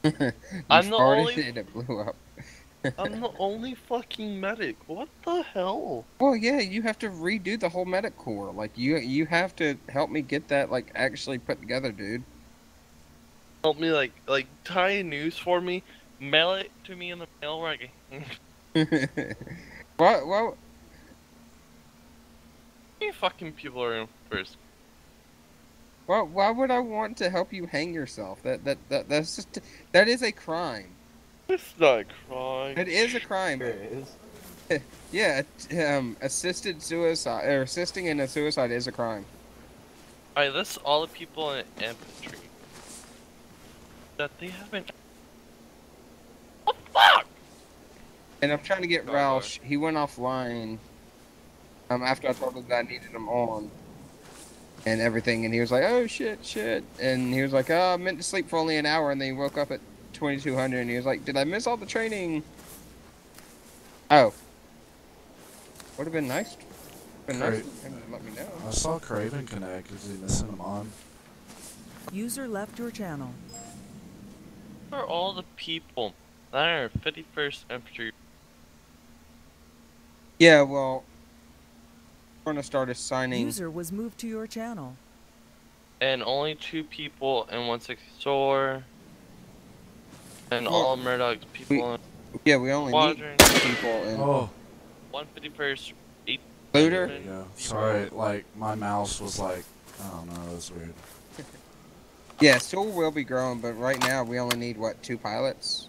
You I'm the farted only and it blew up. I'm the only fucking medic. What the hell? Well, yeah, you have to redo the whole medic core. Like you have to help me get that like actually put together, dude. Help me like tie news for me, mail it to me in the mail where I can. Well, You fucking people are in first. why would I want to help you hang yourself? That's just that is a crime. It's not crying. It is a crime. Sure is. Yeah, assisted suicide or assisting in a suicide is a crime. Alright, this all the people in infantry that they haven't. Oh fuck! And I'm trying to get Sorry, sorry. Roush. He went offline after I told him that I needed him on and everything, and he was like, "Oh shit, shit," and he was like, "Oh, I meant to sleep for only an hour," and then he woke up at 2200, and he was like, "Did I miss all the training?" Oh, would have been nice. Been nice for him to let me know. I saw Craven connect. Is he missing him on? User left your channel. Who are all the people that are 51st infantry? Yeah, well, we're gonna start assigning. User was moved to your channel. And only 2 people in 164. And Well, all Murdoch's people in Yeah, we only Squadron. need 2 people in. Oh, 151st. Looter? there you go. Sorry, like my mouse was like, I don't know, that's weird. Yeah, still will be growing, but right now we only need what 2 pilots.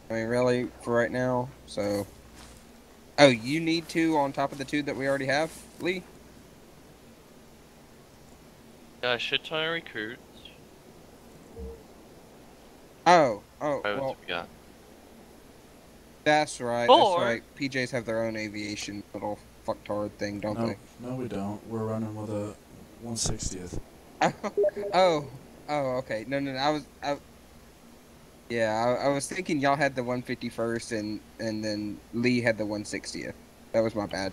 I mean, really, for right now. So, oh, you need 2 on top of the 2 that we already have, Lee. Yeah, a shit ton of recruits. Oh, Alright, well, what's we got? that's right. Or- That's right. PJs have their own aviation little fucktard thing, don't No, they? no, we don't. We're running with a 160th. Oh, okay. No, yeah, I was thinking y'all had the 151st and then Lee had the 160th. That was my bad.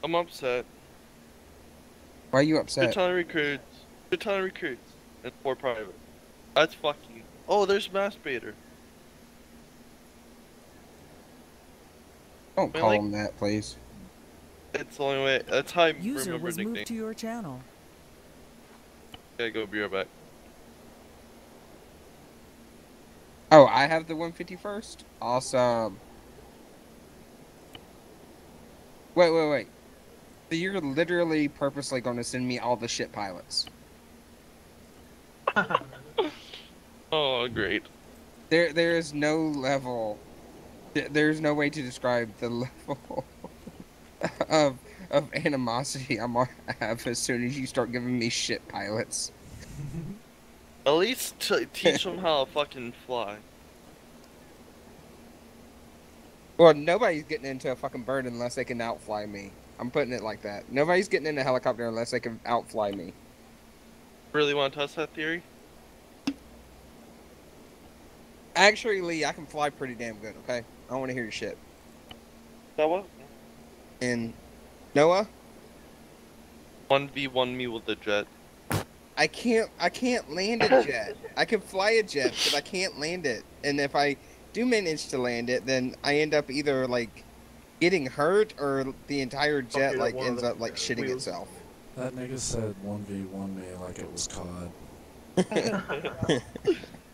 I'm upset. Why are you Shit upset? ton of recruits. Shit ton of recruits. And 4 private. That's fucking. Oh, there's Mass Baiter. Don't I call like- him that, please. It's the only way. That's how I User remember was moved nickname. to your channel. Gotta go be right back. Oh, I have the 151st? Awesome. Wait. So you're literally purposely going to send me all the shit pilots. Oh, great. There is no level. There's no way to describe the level of animosity I'm gonna have as soon as you start giving me shit pilots. At least teach them how to fucking fly. Well, nobody's getting into a fucking bird unless they can outfly me. I'm putting it like that. Nobody's getting in a helicopter unless they can outfly me. Really want to test that theory? Actually, Lee, I can fly pretty damn good, okay? I don't want to hear your shit. That what? And Noah, 1v1 me with the jet. I can't land a jet. I can fly a jet, but I can't land it. And if I do manage to land it, then I end up either like getting hurt or the entire jet like ends up like shitting itself. That nigga said 1v1 me like it was COD.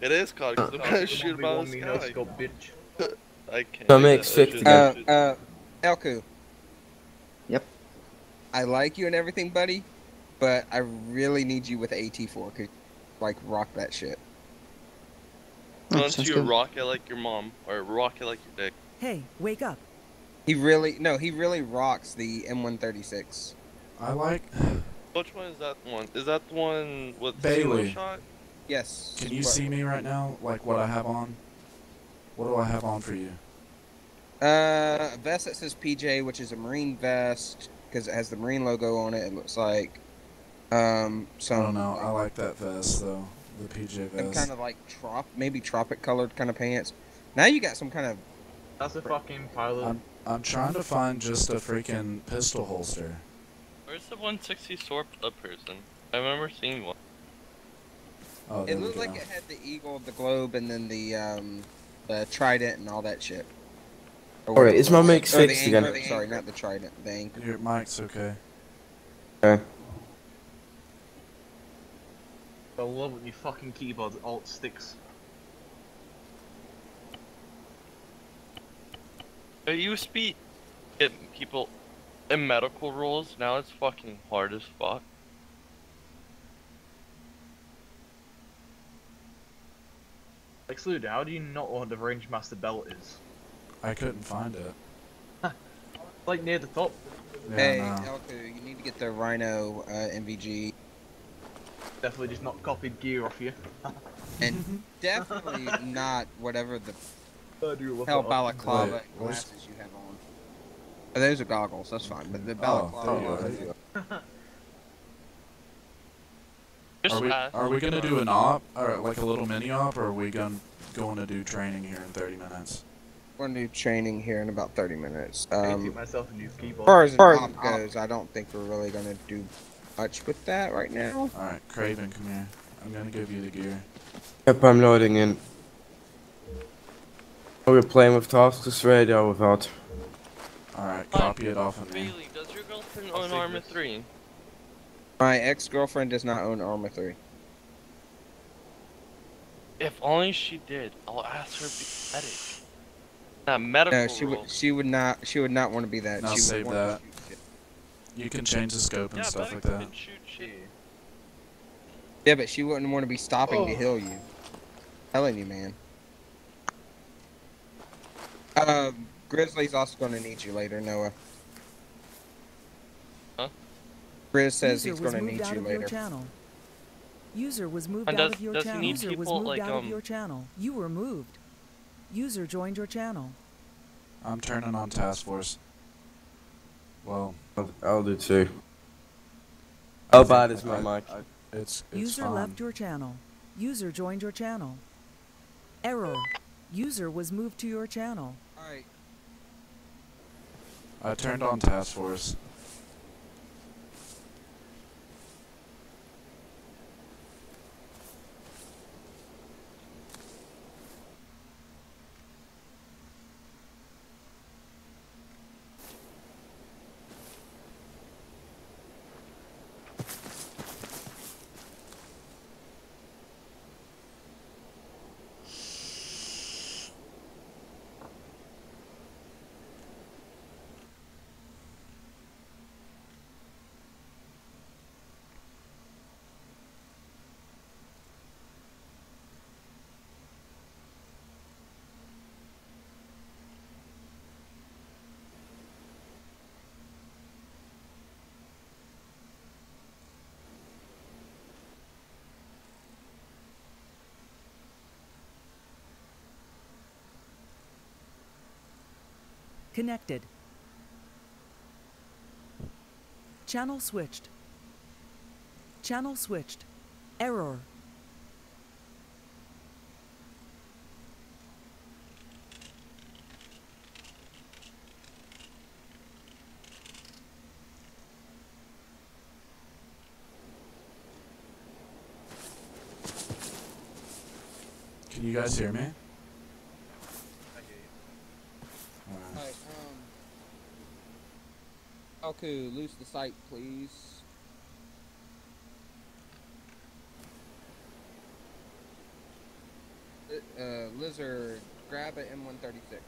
It is called because the best shoot about the Let's sky. go, bitch. I can't. That do makes That 50. shit- Elku. Yep. I like you and everything, buddy, but I really need you with AT4. Could like rock that shit. Unless sounds you good. rock it like your mom or rock it like your dick. Hey, wake up. He really rocks the M136. I like. Which one is that one? Is that the one with Bailey. single shot? Yes. Can you but- see me right now? Like what I have on? What do I have on for you? A vest that says PJ, which is a Marine vest, because it has the Marine logo on it. It looks like some. I don't know. I like that vest though. The PJ Some vest. kind of like maybe tropic colored kind of pants. Now you got some kind of. That's a fucking pilot. I'm trying to find just a freaking pistol holster. Where's the 160 sword person? I remember seeing one. Oh, It there we looked go. like it had the eagle, the globe, and then the trident and all that shit. Or Alright, whatever is it my was. mic Or the fixed anchor. again? Sorry, not the trident. The anchor. Your mic's okay. Okay. I love when your fucking keyboard alt sticks. It used to be get people in medical roles. Now it's fucking hard as fuck. Like, Slude, how do you not know what the range master belt is? I couldn't find it. Like near the top. Yeah, Hey, no. Elku, you need to get the Rhino MVG. Definitely just not copied gear off you. And definitely not whatever the I do love hell that. balaclava Wait, and where's- glasses you have on. Oh, those are goggles, that's fine. But the balaclava. there you Just ask. Are we gonna do an op, or like a little mini op, or are we going to do training here in 30 minutes? We're gonna do training here in about 30 minutes. I need to get myself a new As keyboard. far as an op goes, I don't think we're really gonna do much with that right now. All right, Craven, come here. I'm gonna give you the gear. Yep, I'm loading in. Are we playing with taskless radio without? All right, copy it off of me. Bailey, does your girlfriend I'll own save Armor this. 3? My ex-girlfriend does not own Armor 3. If only she did, I'll ask her to be medic. Not medical No, role. she would not want to be that. No, she save would want that. to shoot shit. You can change the scope and Yeah, stuff like medics that. can shoot shit. Yeah, but she wouldn't want to be stopping to heal you. Telling you, man. Grizzly's also going to need you later, Noah. Huh? Grizz says User he's was going to moved need out you of your later. channel. User was moved And out of your does he channel. need User was people, moved like, out of your channel. You were moved. User joined your channel. I'm turning on task force. Well, I'll do too. How bad is my mic? It's User fine. left your channel. User joined your channel. Error. User was moved to your channel. Alright. I turned on task force. Connected. Channel switched. Channel switched. Error. Can you guys hear me? Alright, Elku, loose the sight, please. Lizard, grab an M136.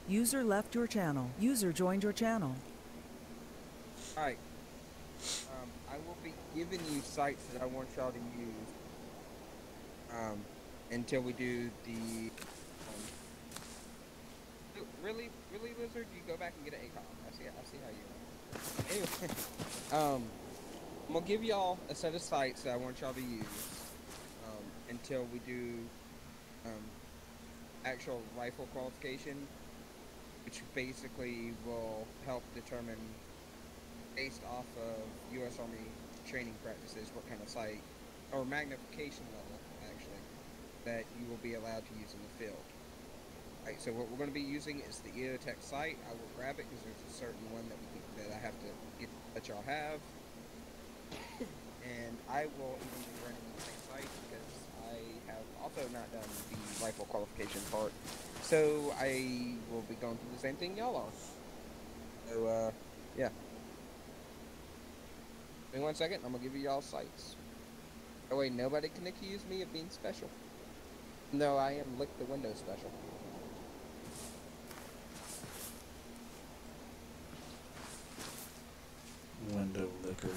User left your channel. User joined your channel. Alright. I will be giving you sites that I want y'all to use. Until we do the. Really, Lizard? You go back and get an ACOM. I see how you are. Anyway, I'm gonna give y'all a set of sites that I want y'all to use. Until we do actual rifle qualification, which basically will help determine, based off of U.S. Army training practices, what kind of sight or magnification level that you will be allowed to use in the field. Right, so what we're going to be using is the EOTech site. I will grab it because there's a certain one that I have to get that y'all have. And I will even be running the same site because I have also not done the rifle qualification part. So I will be going through the same thing y'all are. So, yeah. Give me 1 second, I'm going to give you y'all sites. That way nobody can accuse me of being special. No, I am lick the window special. Window liquor.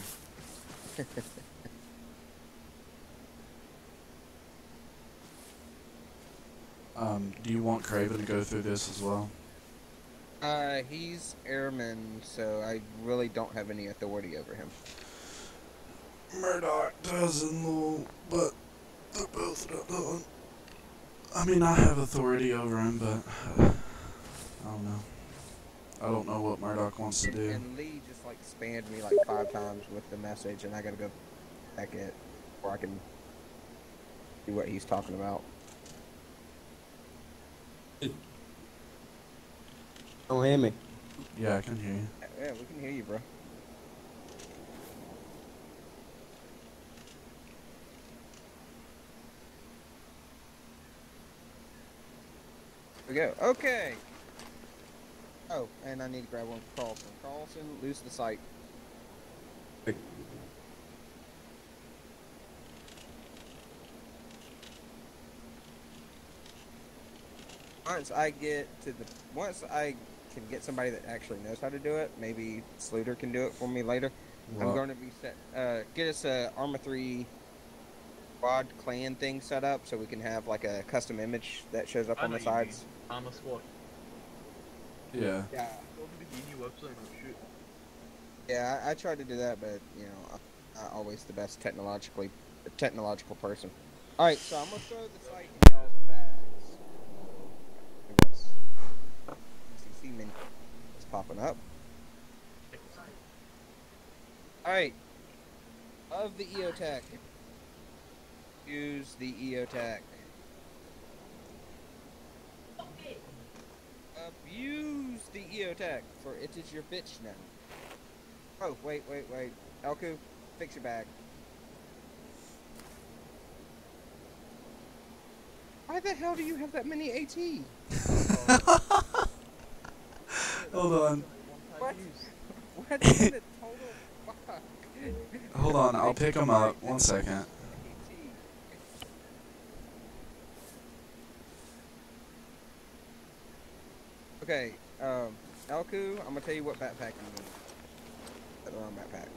Do you want Craven to go through this as well? He's airman, so I really don't have any authority over him. Murdoch doesn't know, but they're both not doing. I mean, I have authority over him, but I don't know. I don't know what Murdoch wants to do. And Lee just like spammed me like 5 times with the message, and I gotta go back it before I can do what he's talking about. Don't hear me. Yeah, I can hear you. Yeah, we can hear you, bro. Here we go. Okay. Oh, and I need to grab one for Carlson. Carlson, lose the site. Once I can get somebody that actually knows how to do it, maybe Sluter can do it for me later. Well, I'm going to be get us a Arma 3 squad clan thing set up so we can have like a custom image that shows up on the sides. I'm a squad. yeah. Yeah. Go to the new website and shoot. Yeah, I tried to do that, but you know, I'm not always the best technological person. All right, so I'm gonna throw the site in y'all's bags. What's CC menu is popping up? All right, of the EOTech, use the EOTech. Abuse the EOTech, for it is your bitch now. Oh, wait. Elku, fix your bag. Why the hell do you have that many AT? Hold on. What? What is the total fuck? Hold on, I'll pick him up. 1 second. Okay, Elku, I'm gonna tell you what backpack you need. The wrong backpack.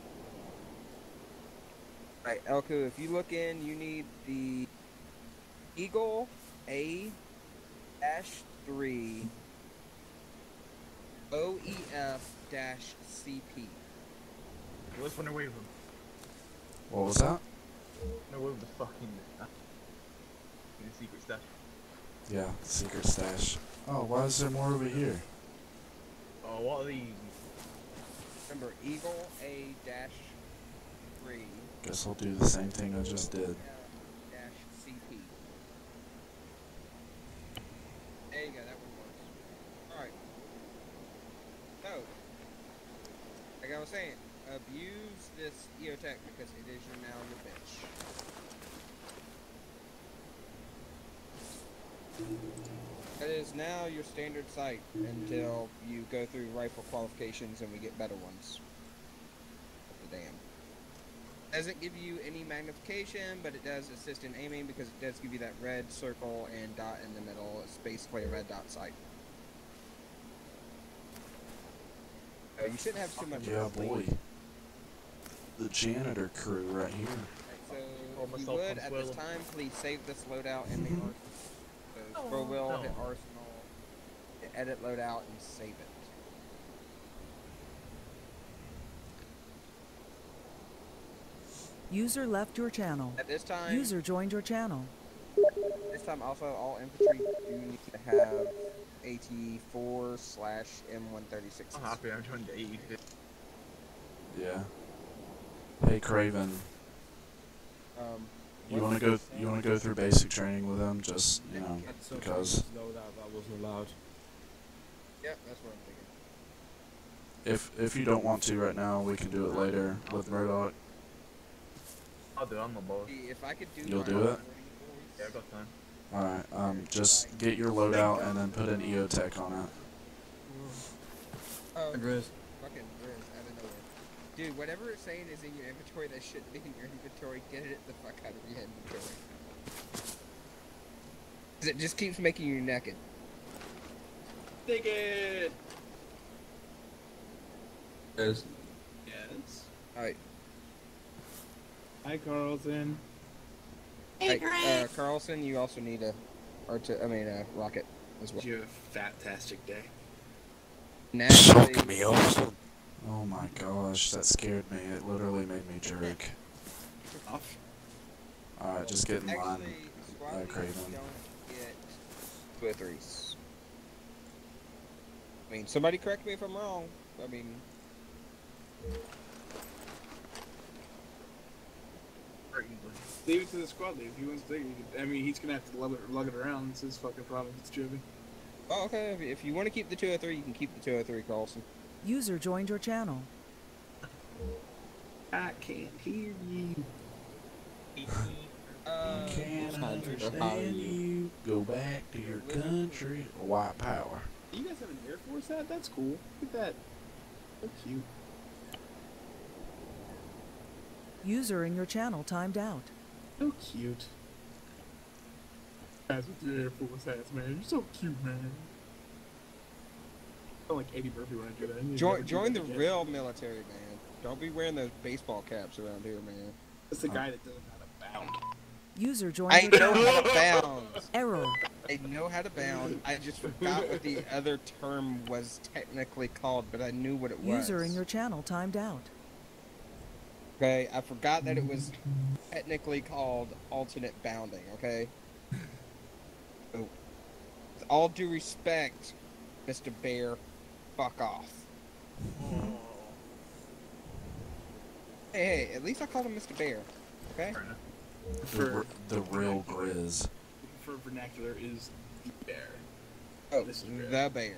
Alright, Elku, if you look in, you need the Eagle A-3 OEF-CP. Let's run away with him. What was that? Run away with the fucking in the secret stash. Yeah, secret stash. Oh, why is there more over here? Oh, what are these? Remember, Eagle A-3 Guess I'll do the same thing I just did. CP. There you go, that one works. Alright. So, like I was saying, abuse this EOTech because it is now your bitch. It is now your standard site until you go through rifle qualifications and we get better ones. The damn. Doesn't give you any magnification, but it does assist in aiming because it does give you that red circle and dot in the middle. It's basically a red dot sight. You shouldn't have too much. Yeah, boy. The janitor crew right here. Right, so, if you would, at this time, please save this loadout in the arsenal. So, scroll wheel, hit arsenal, hit edit loadout, and save it. User left your channel. At this time, User joined your channel. also, all infantry do need to have AT4/M136. I'm happy I'm trying to 80. Yeah. Hey, Craven. You wanna go through basic training with him, just because. That wasn't allowed. Yeah, that's what I'm thinking. If you don't want to right now, we can do it later with Murdoch. I'll do it, I'm a boss. See, if I could do You'll my do it? Yeah, I got time. Alright, just get your loadout and then put an EOTech on it. Oh, Grizz. fucking Grizz, out of nowhere. Dude, whatever it's saying is in your inventory that shouldn't be in your inventory, get it the fuck out of your inventory. 'Cause it just keeps making you naked. Dig it! Yes. Yes. Alright. Hi, Carlton. Carlson, you also need a rocket as well. Did you have a fantastic day? Naturally, me awesome. Oh my gosh, that scared me. It literally made me jerk. Off. Alright, just get in line. actually, squad leaders Craven. don't get 2 or 3s. I mean, somebody correct me if I'm wrong. I mean, Leave it to the squad leader. If he wants to take it, I mean, he's gonna have to lug it around. It's his fucking problem. It's Jovi. oh, okay. If you want to keep the 203, you can keep the 203, Carlson. User joined your channel. I can't hear you. Can't understand you. Go back to your country. White power. You guys have an Air Force hat? That's cool. Look at that. So cute. User in your channel timed out. So cute. Guys with your Air Force hats, man. You're so cute, man. I sound like Eddie Murphy when I do that. Join the real military, man. Don't be wearing those baseball caps around here, man. It's the guy that doesn't know how to bound. User joined I your know channel. how to bound. Error. I know how to bound. I just forgot what the other term was technically called, but I knew what it was. User in your channel timed out. Okay, I forgot that it was technically called alternate bounding, okay? So, with all due respect, Mr. Bear, fuck off. Hey, at least I called him Mr. Bear, okay? The real Grizz. For vernacular is the bear. Oh, This is the Bear. Bear.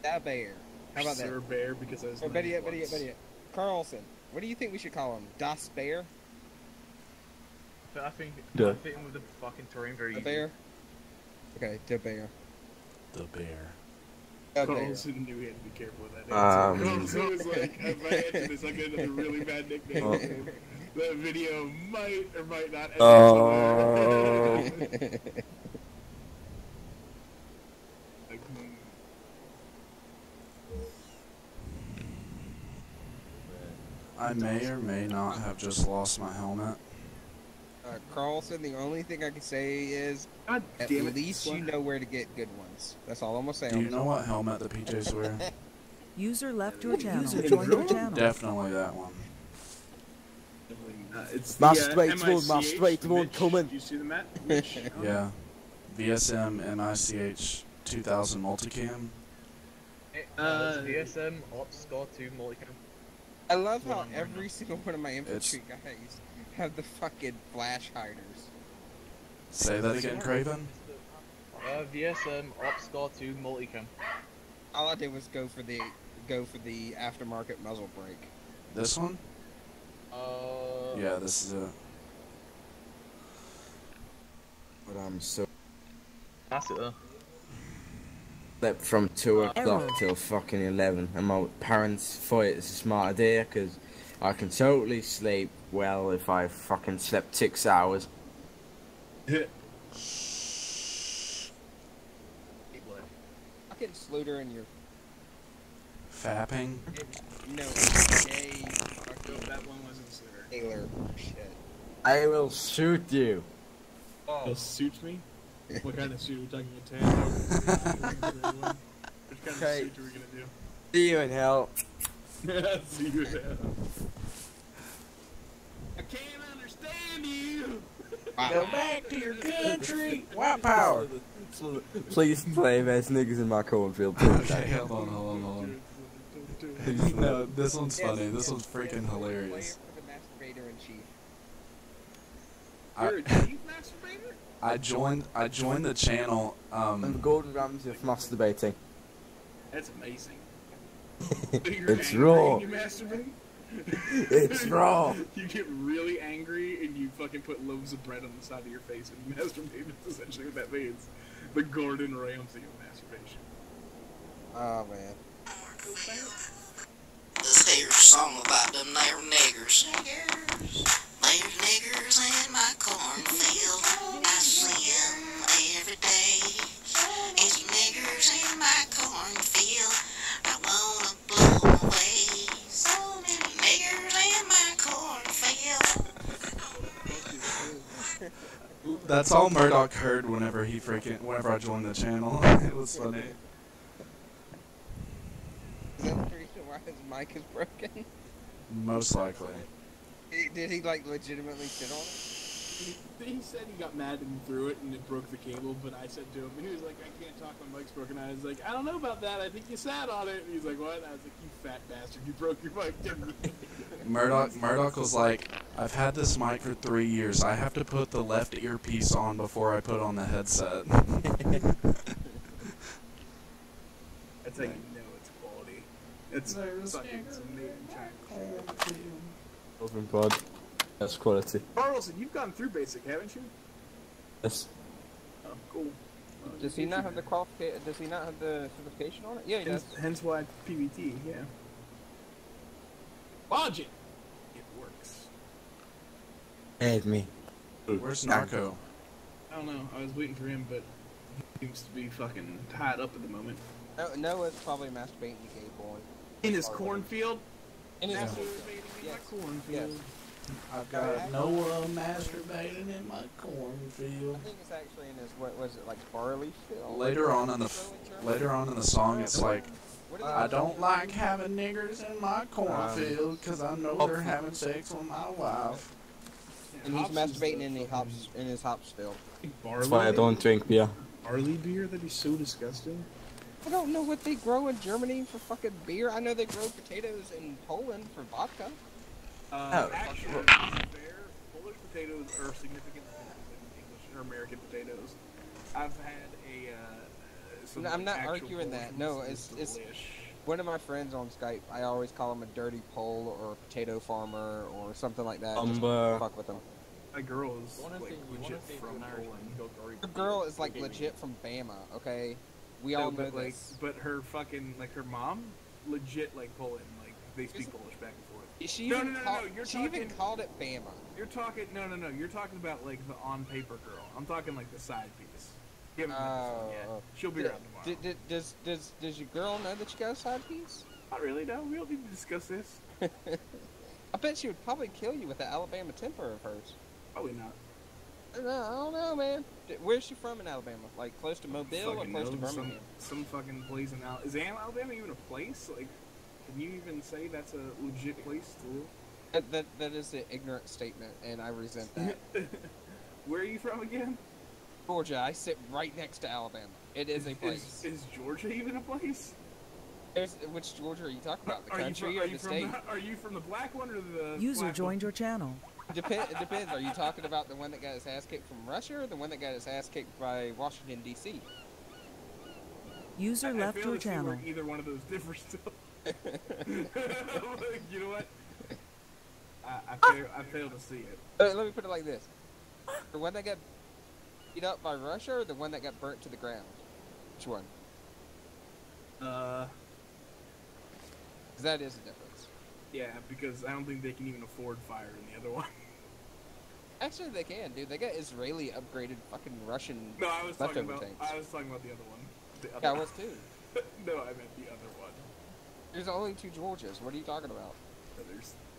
The Bear. How about Sir that? Bear because I was Or better yet. Carlson, what do you think we should call him? Das Bear? I think Duh. I fit in with the fucking terrain very The easily. Bear? Okay, the Bear. The bear. The Bear. Carlson knew he had to be careful with that answer. Carlson was like, if I answer this, I get another really bad nickname. That video might or might not end Oh. somewhere. Like, I may or may not have just lost my helmet. Carlson, the only thing I can say is, God at damn it. least you know where to get good ones. That's all I'm gonna say. Do you know what helmet the PJs wear? User left your channel. User Joined your wrong? channel. Definitely that one. It's the, Mass straight one, MICH, mass straight one Mitch. coming. Do you see the map? Mitch? Yeah. VSM MICH 2000 multicam. DSM Ops Scar 2 Multicam. I love Well, how I'm every single one of my infantry guys have the fucking flash hiders. Say that again, Craven. VSM Ops Scar 2 Multicam. All I did was go for the aftermarket muzzle brake. This one? Yeah, this is it. But I'm so That's it though. slept from 2 o'clock Error. till fucking 11, and my parents thought it's a smart idea because I can totally sleep well if I fucking slept 6 hours. Fucking Sluter and your Fapping? no gay fucking That one wasn't Slater. Taylor shit. I will shoot you. Oh, suits me? What kind of suit are we talking about? Which kind of Okay. suit are we gonna do? See you in hell. See you there. I can't understand you! Wow. back to your country! White power! Please play there's niggas in my cornfield. Okay, hold on. No, this one's funny. This one's freaking hilarious. Player for the masturbator in chief. You're a chief masturbator? I joined the channel. I'm Gordon Ramsay of masturbating. That's amazing. It's raw. You masturbate? It's raw. You get really angry and you fucking put loaves of bread on the side of your face and you masturbate. That's essentially what that means. The Gordon Ramsay of masturbation. Oh man. This here's a song about them there niggers. There's niggers in my cornfield. I see 'em every day. It's niggers in my cornfield. I wanna blow 'em away. So many niggers in my cornfield. That's all Murdoch heard whenever I joined the channel. It was funny. Is that the reason why his mic is broken? Most likely. Did he like legitimately sit on it? He said he got mad and threw it and it broke the cable, but I said to him, he was like, I can't talk, my mic's broken. I was like, I don't know about that, I think you sat on it. And he's like, what? I was like, you fat bastard, you broke your mic, didn't you? Murdoch was like, I've had this mic for 3 years. I have to put the left earpiece on before I put on the headset. That's how you know it's quality. It's fucking amazing time. Open pod. That's quality. Carlson, you've gone through basic, haven't you? Yes. Oh, cool. Does he not have the qualification? Does he not have the certification on it? Yeah, he does. Hence why PBT, yeah. Logic! It works. Aid me. Where's Narco? I don't know, I was waiting for him, but he seems to be fucking tied up at the moment. Noah's probably masturbating, you gay boy. In his cornfield? In his Masturbating in my cornfield. Yes. I've got Noah masturbating in my I cornfield. think it's actually in his, what was it, like barley field? Later on in the song, it's like, What is it? I don't like having niggers in my cornfield because I know they're having sex with my wife. And he's masturbating in his hops field. That's why I don't drink beer. Barley beer? That'd be so disgusting. I don't know what they grow in Germany for fucking beer. I know they grow potatoes in Poland for vodka. Actually, to be fair, Polish potatoes are significantly different than English or American potatoes. I've had some No, I'm not actual arguing Polish that. No, ones. it's delish. one of my friends on Skype. I always call him a dirty Pole or a potato farmer or something like that. Just fuck with him. My girl is like legit from Poland. The girl is like legit from Bama. Okay, we all know but like, this. but her fucking like her mom, legit like Poland. Like they speak Polish back and forth. She No, even no, no, called, no, you're she even talking- called it Bama. You're talking no. You're talking about like the on paper girl. I'm talking like the side piece. You haven't met this one yet. She'll be around tomorrow. Does your girl know that you got a side piece? Not really. No, we don't need to discuss this. I bet she would probably kill you with the Alabama temper of hers. Probably not. No, I don't know, man. Where's she from in Alabama? Like close to Mobile or Fucking close to knows Birmingham? some fucking place in Is Alabama even a place? Like, can you even say that's a legit place to live? That is an ignorant statement, and I resent that. Where are you from again? Georgia, I sit right next to Alabama. It is a place. Is Georgia even a place? Which Georgia are you talking about? The Are you country from, or the state? Are you from the black one or the User black joined one? your channel. It depends. Are you talking about the one that got his ass kicked from Russia or the one that got his ass kicked by Washington, D.C.? User I left fail your to see where channel. either one of those differs still. You know what? I fail to see it. Let me put it like this. The one that got beat up by Russia or the one that got burnt to the ground? Which one? 'Cause that is a difference. Yeah, because I don't think they can even afford fire in the other one. Actually, they can, dude. They got Israeli upgraded fucking Russian No, I was talking leftover about. tanks. I was talking about the other one. The other Yeah, I one. was too. No, I meant the other one. There's only 2 Georgias. What are you talking about?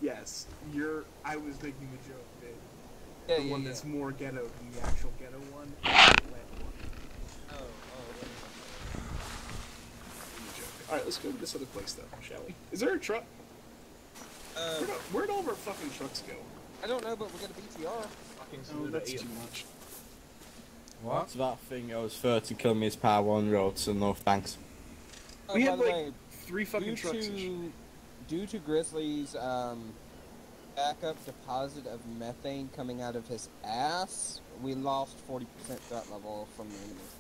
Yes, I was making the joke that Yeah, the one yeah. that's more ghetto than the actual ghetto one. Alright, let's go to this other place though, shall we? Is there a truck? Where'd all of our fucking trucks go? I don't know, but we got a BTR. Oh, that's too much. What? It's that thing I was 30 kilometers per hour on road, so no thanks. Oh, We by had the like way, 3 fucking trucks. due to Grizzly's backup deposit of methane coming out of his ass, we lost 40% threat level from the enemies.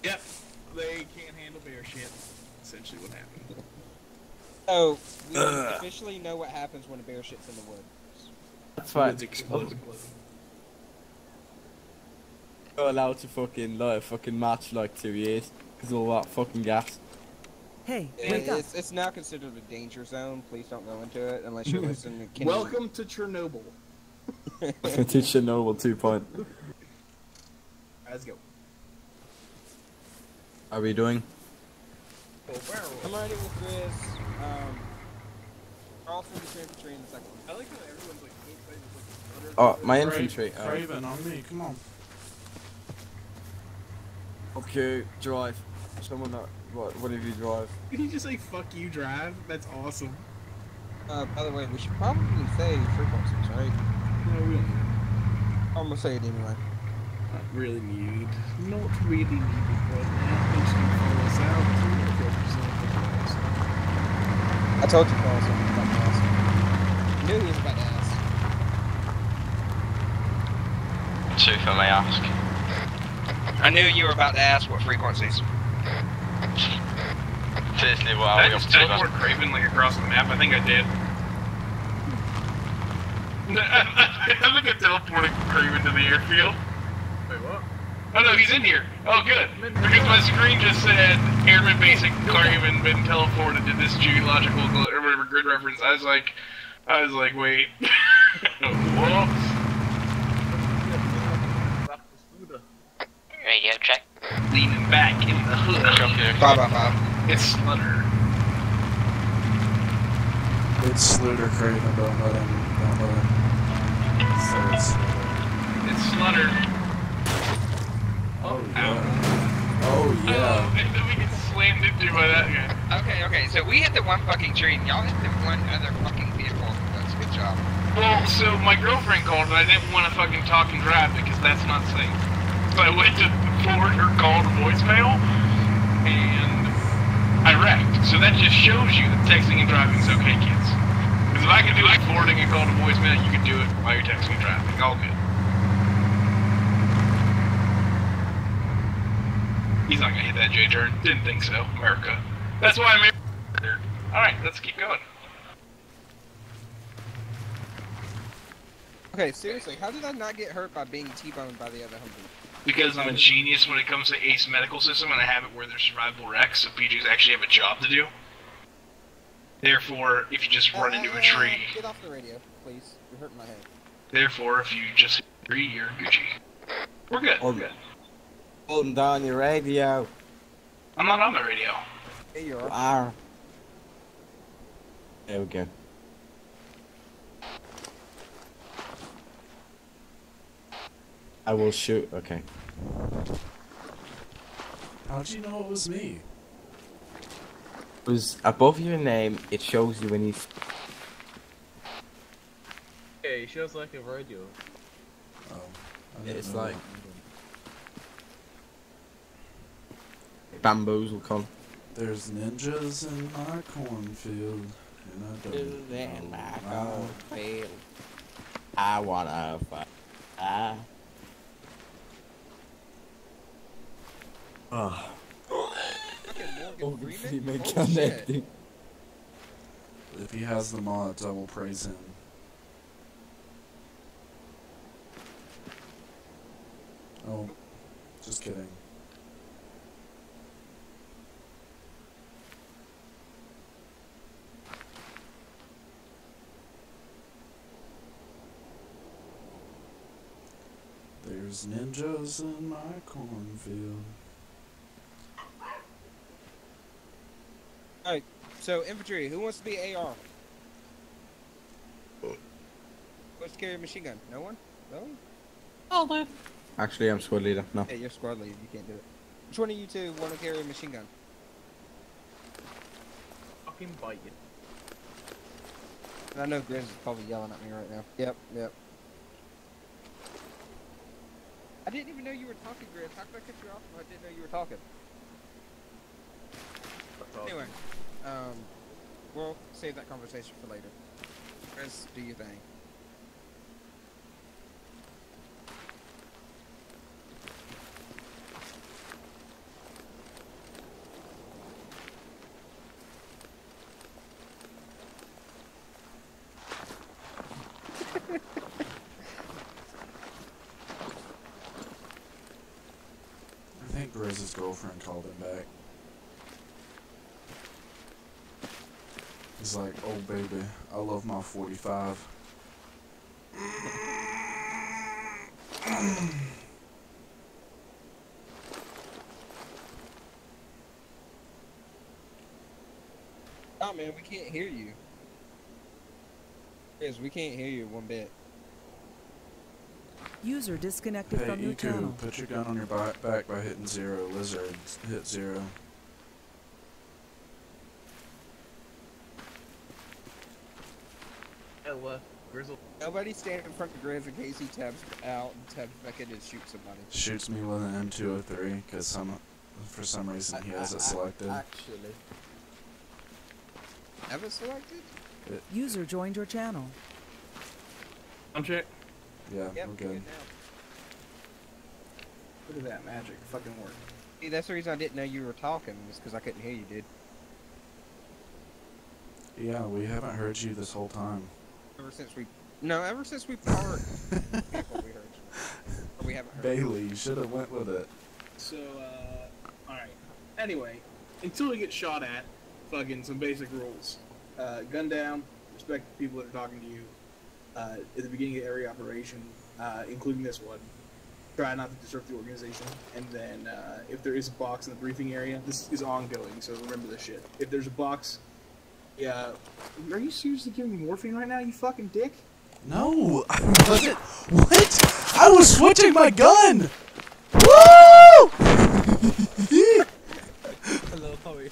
Yep. They can't handle bear shit. Essentially what happened. So, we officially know what happens when a bear shits in the woods. That's fine. Woods explode. You're allowed to fucking like fucking match like 2 years because all that fucking gas. Hey, wake up. It's now considered a danger zone. Please don't go into it unless you're listening to Kenny. Welcome to Chernobyl. To Chernobyl 2.0. Let's go. How are we doing? I'm ready with Grizz. Also, the infantry in the second one. I like how everyone's like so excited. It's like Oh, my infantry. Craven on me, come on. Okay, drive. Someone that. What if you drive? Did he just say "fuck you, drive"? That's awesome. By the way, we should probably say frequencies, right? No, we don't. I'm gonna say it anyway. Not really needed. Not really needed right now. They just gonna follow us out. I told you, Carl, something about to ask. I knew he was about to ask. So if I may ask. I knew you were about to ask what frequencies. Seriously, what are we up to? Teleport Craven like across the map? I think I did. I think I teleported Craven to the airfield. Wait, what? Oh no, he's in here. Oh good. Because my screen just said Airman Basic Craven been teleported to this geological or whatever grid reference. I was like, wait. Whoops. Radio check. Leaning back in the hood. It's Slutter. It's Slutter Craven, don't let him. So It's Slutter. Oh yeah. Oh yeah. And then we get slammed into by that guy. Okay, so we hit the one fucking tree and y'all hit the one other fucking vehicle. That's a good job. Well, so my girlfriend called and I didn't want to fucking talk and drive because that's not safe. So I went to forward her call to voicemail and I wrecked. So that just shows you that texting and driving is okay, kids. Because if I can do like forwarding a call to voicemail, you can do it while you're texting and driving. All good. He's not gonna hit that J-turn. Didn't think so. America. That's why I'm here. Alright, let's keep going. Okay, seriously, how did I not get hurt by being T-boned by the other Humvee? Because I'm a genius when it comes to Ace Medical System, and I have it where there's survivable wrecks, so PJs actually have a job to do. Therefore, if you just run into a tree... Get off the radio, please. You're hurting my head. Therefore, if you just hit a tree, you're Gucci. We're good, we're good. Holding down your radio. I'm not on the radio. Hey, you are. Wow. There we go. I will shoot. Okay. How'd you know it was me? It was above your name. It shows you when you. Yeah, it shows like a radio. Oh. I didn't It's know like that. bamboozle con. There's ninjas in my cornfield, and I don't In my know why. cornfield. I wanna fight. Oh. Fucking Morgan Freeman? Make Holy shit. connecting. If he has the mods, I will praise him. Oh, just kidding. There's ninjas in my cornfield. Alright, so infantry, who wants to be AR? Who wants to carry a machine gun? No one? Really? Actually, I'm squad leader. No. Hey, you're squad lead, you can't do it. Which one of you two want to carry a machine gun? Fucking bite you. And I know Grizz is probably yelling at me right now. Yep. I didn't even know you were talking, Grizz. How could I cut you off if I didn't know you were talking? Anyway, we'll save that conversation for later. Grizz, do your thing. Griz's girlfriend called him back. He's like, oh baby, I love my 45. Oh man, we can't hear you. Yes, we can't hear you one bit. User disconnected Hey, from your channel. Iku, put your gun on your back by hitting 0. Lizard, hit 0. Ella, Grizzle. Nobody stand in front of Grizz in case he taps out and taps back in and shoots somebody. Shoots me with an M203 because for some reason he has it selected. Actually. Have it selected? User joined your channel. I'm check. Yeah, Yep, we're good. Look at that magic. It fucking worked. See, that's the reason I didn't know you were talking, is because I couldn't hear you, dude. Yeah, we haven't heard you this whole time. Ever since we parked, vehicle, we heard you. Or we haven't heard Bailey, you should have went with it. So, alright. Anyway, until we get shot at, fucking some basic rules. Gun down, respect the people that are talking to you. At the beginning of every operation, including this one, try not to disrupt the organization. And then, if there is a box in the briefing area, this is ongoing, so remember this shit. If there's a box, yeah. Are you seriously giving me morphine right now, you fucking dick? No, I wasn't. What? I was switching my gun! Woo! Hello, how are you?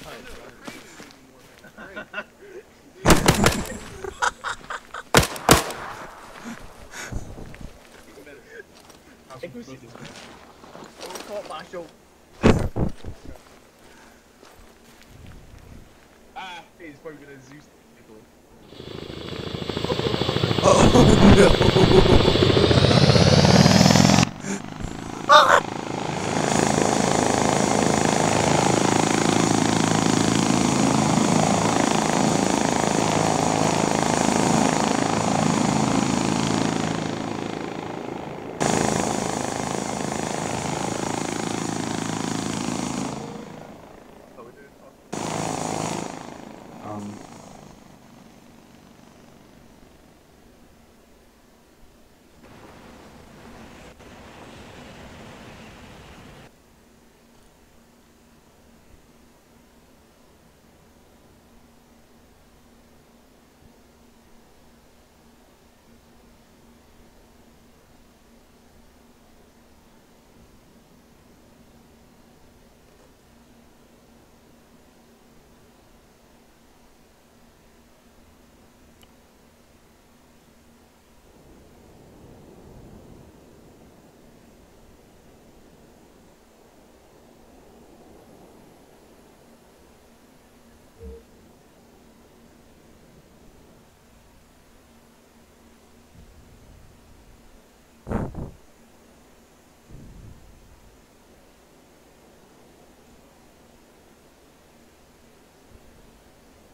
Ah, he's probably gonna Zeus people. Oh no!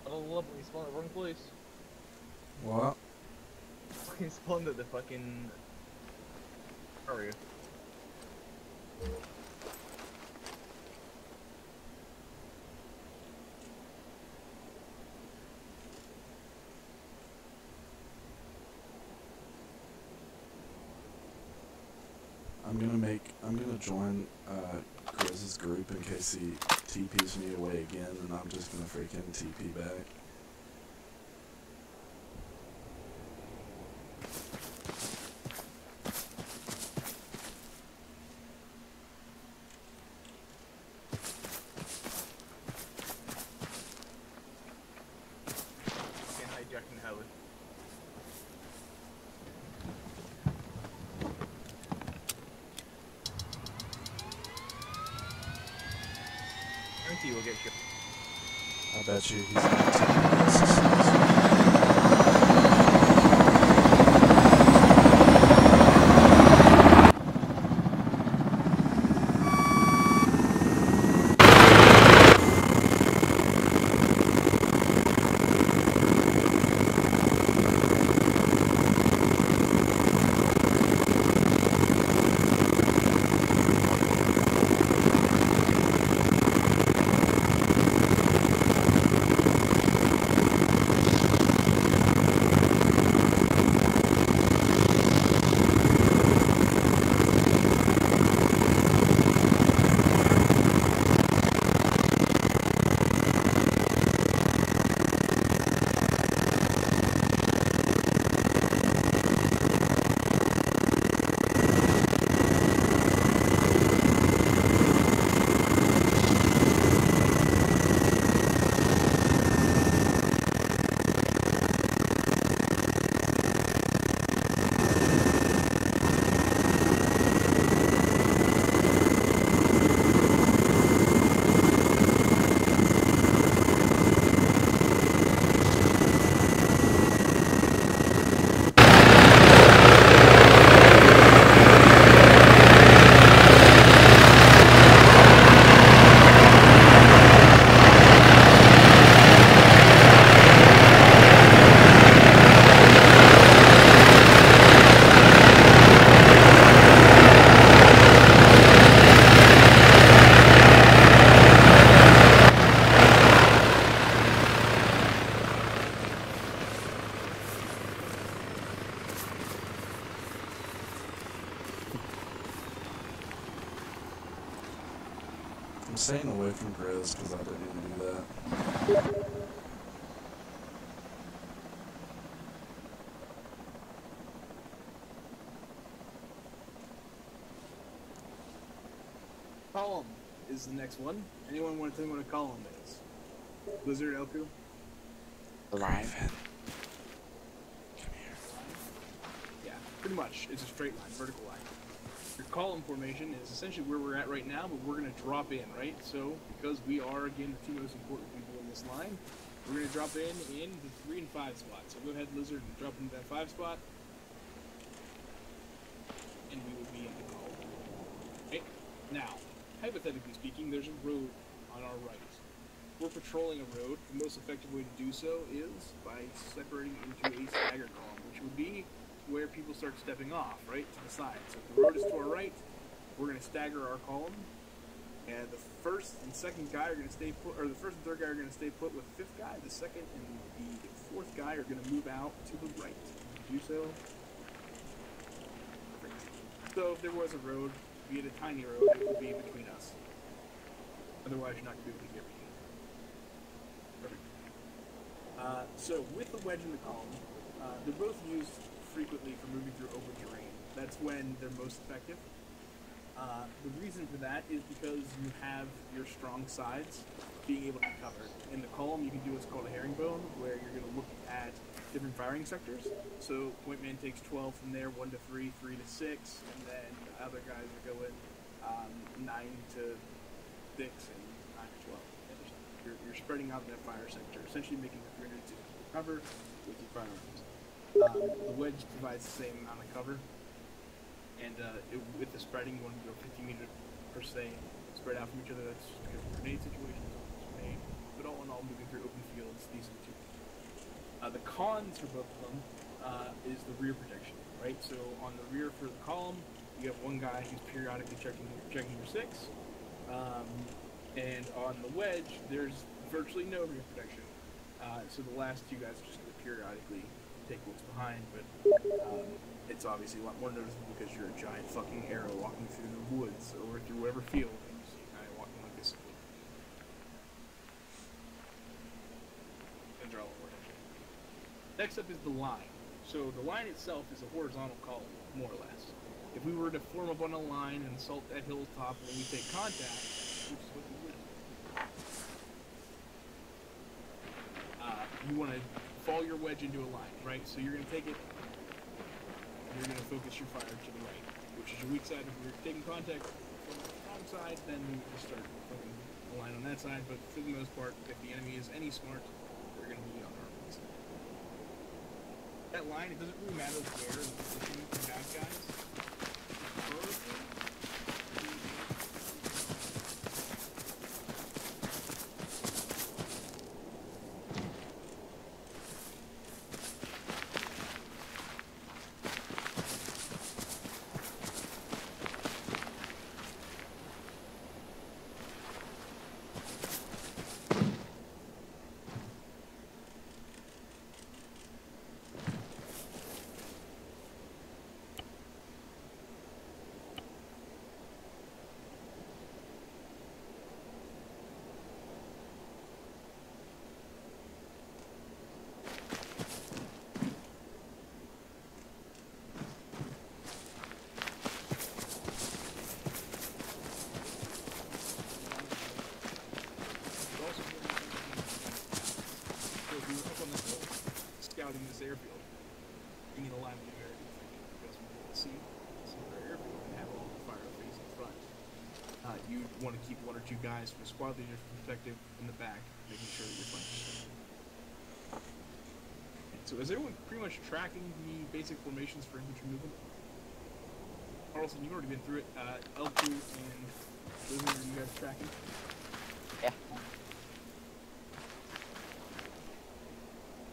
I don't love when you spawn at the wrong place. What? Fucking spawned at the fucking area. I'm gonna join Grizz's group in case he TPs me away again, and I'm just gonna freaking TP back. Fucking hijacking heli. I think he will get shot. I bet you he's gonna TP. I'm staying away from Grizz because I didn't even do that. Column is the next one. Anyone want to tell me what a column is? Blizzard, Elku? Alive. Come here. Yeah, pretty much. It's a straight line, vertical line. Your column formation is essentially where we're at right now, but we're going to drop in, right? So, because we are, again, the two most important people in this line, we're going to drop in the 3 and 5 spot. So go ahead, Lizard, and drop into that 5 spot. And we will be in the column. Okay? Now, hypothetically speaking, there's a road on our right. We're patrolling a road. The most effective way to do so is by separating into a stagger column, which would be where people start stepping off, right, to the side. So if the road is to our right, we're going to stagger our column, and the first and second guy are going to stay put, or the first and third guy are going to stay put with the fifth guy. The second and the fourth guy are going to move out to the right. Do so. Perfect. So if there was a road, be it a tiny road, it would be between us. Otherwise, you're not going to be able to get me. Perfect. So with the wedge in the column, they're both used frequently for moving through open terrain. That's when they're most effective. The reason for that is because you have your strong sides being able to be covered. In the column, you can do what's called a herringbone, where you're going to look at different firing sectors. So point man takes 12 from there, 1 to 3, 3 to 6, and then other guys are going 9 to 6 and 9 to 12. You're spreading out that fire sector, essentially making a 360 cover with your firearms. The wedge provides the same amount of cover, and with the spreading, you want to go 50 meters per se, spread out from each other. That's because of grenade situations, grenade, but all in all, moving through open fields, these are the two. The cons for both of them is the rear protection, right? So on the rear for the column, you have one guy who's periodically checking your 6, and on the wedge, there's virtually no rear protection. So the last two guys are just going to periodically take what's behind, but it's obviously a lot more noticeable because you're a giant fucking arrow walking through the woods or through whatever field, and you see a guy walking like this. And draw a word. Next up is the line. So the line itself is a horizontal column, more or less. If we were to form up on a line and assault that hilltop and then we take contact, which is what we would do, you want to fall your wedge into a line, right? So you're going to take it, you're going to focus your fire to the right, which is your weak side. If we're taking contact from the strong side, then we just start focusing the line on that side, but for the most part, if the enemy is any smart, they're going to be on our right side. That line, it doesn't really matter where in the position the bad guys. Scouting this airfield, being in line with the Americans, because we can see our airfield and have all the fire facing front. You want to keep 1 or 2 guys from the squad leader perspective in the back, making sure that you're flanking. So is everyone pretty much tracking the basic formations for infantry movement? Carlson, you've already been through it. L2 and Lizard, are you guys tracking? Yeah.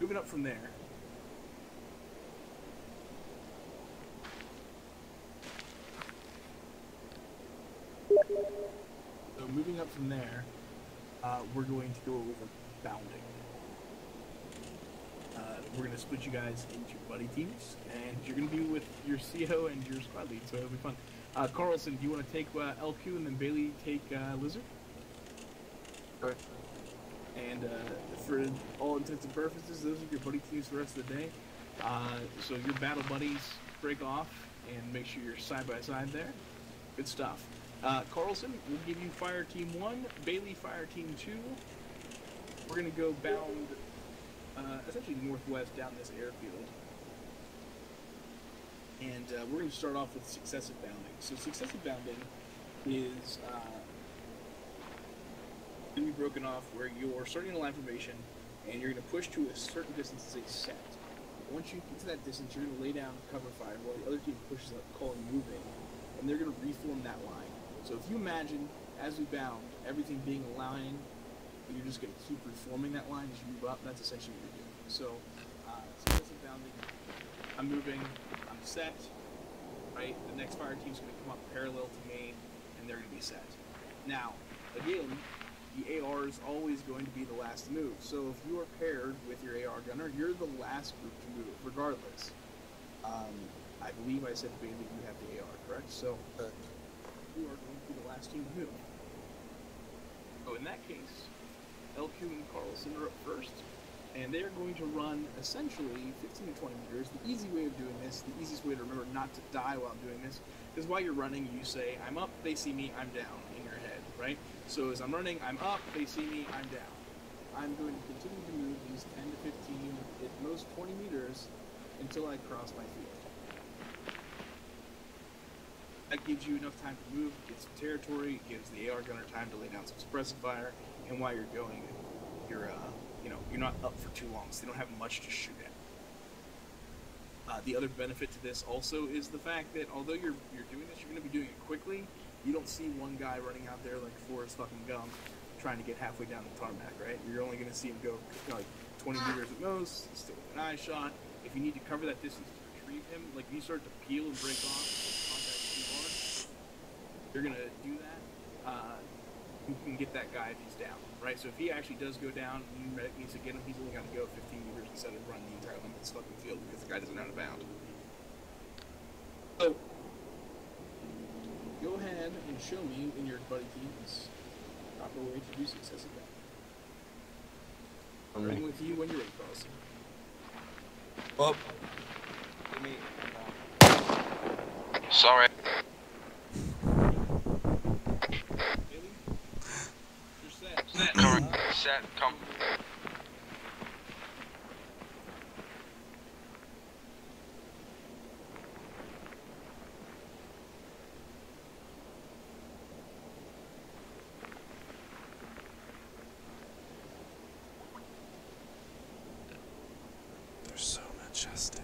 Moving up from there. So moving up from there, we're going to go over bounding. We're going to split you guys into buddy teams, and you're going to be with your CO and your squad lead, so it'll be fun. Carlson, do you want to take LQ and then Bailey take Lizard? Right. And for all intents and purposes, those are your buddy teams for the rest of the day. So your battle buddies break off and make sure you're side by side there. Good stuff. Carlson, we'll give you Fire Team 1, Bailey Fire Team 2. We're going to go bound essentially northwest down this airfield. And we're going to start off with successive bounding. So successive bounding is going to be broken off where you're starting in a line formation and you're going to push to a certain distance as a set. Once you get to that distance, you're going to lay down cover fire while the other team pushes up, calling moving, and they're going to reform that line. So if you imagine, as we bound, everything being a line, you're just going to keep reforming that line as you move up. That's essentially what you're doing. So, successive bounding, I'm moving, I'm set, right? The next fire team's going to come up parallel to me, and they're going to be set. Now, again, the AR is always going to be the last to move. So if you are paired with your AR gunner, you're the last group to move, regardless. I believe I said, Bailey, you have the AR, correct? So you are going to be the last team to move. So in that case, LQ and Carlson are up first, and they are going to run essentially 15 to 20 meters. The easy way of doing this, the easiest way to remember not to die while doing this, is while you're running, you say, I'm up, they see me, I'm down, in your head, right? So as I'm running, I'm up, they see me, I'm down. I'm going to continue to move these 10 to 15, at most 20 meters, until I cross my field. That gives you enough time to move, get some territory, it gives the AR gunner time to lay down some suppressive fire, and while you're going, you're not up for too long, so they don't have much to shoot at. The other benefit to this also is the fact that although you're doing this, you're going to be doing it quickly. You don't see one guy running out there like Forrest fucking Gump trying to get halfway down the tarmac, right? You're only going to see him go like 20 meters at most, still with an eye shot. If you need to cover that distance to retrieve him, like if you start to peel and break off, contact too hard, you're going to do that. You can get that guy if he's down, right? So if he actually does go down and you medic needs to get him, he's only got to go 15 meters instead of running the entire length of this fucking field because the guy doesn't know how to bound. So, go ahead and show me in your buddy teams proper way to do successive bounding. Starting with you when you're ready, Carlson. Well, sorry. Set, come. They're so majestic.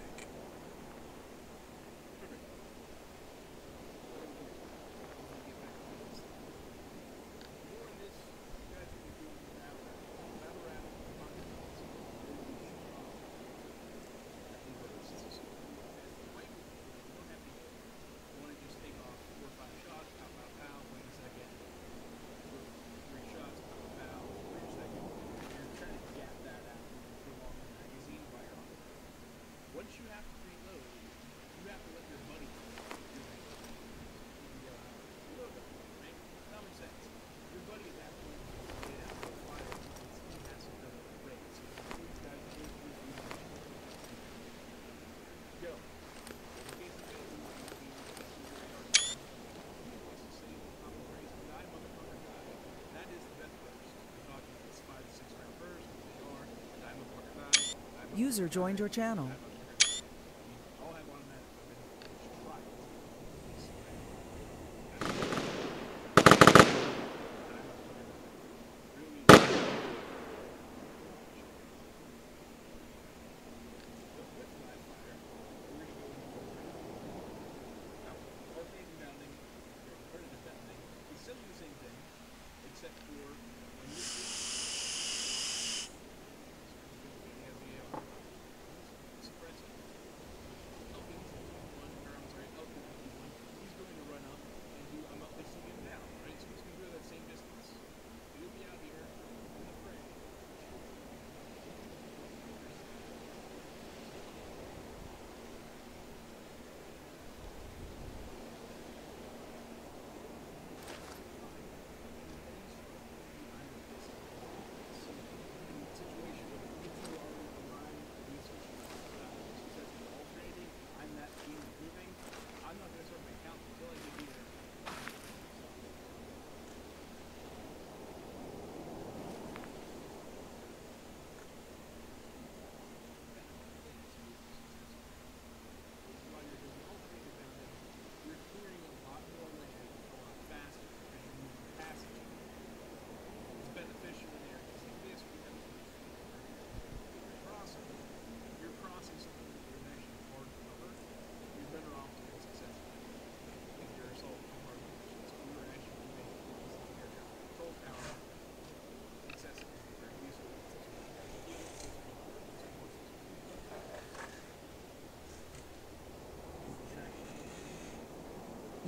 Once you have to reload, you have to let your buddy make common sense. Your buddy at that point is fire because he has to know the rate. So these guys go through the go. In case of failure, you wants to say I'm a crazy guy, motherfucker guy. That is the best burst. We're talking this 5 to 6 round burst, they are, die motherfucker guy. User joined your channel. Except for when you're suppress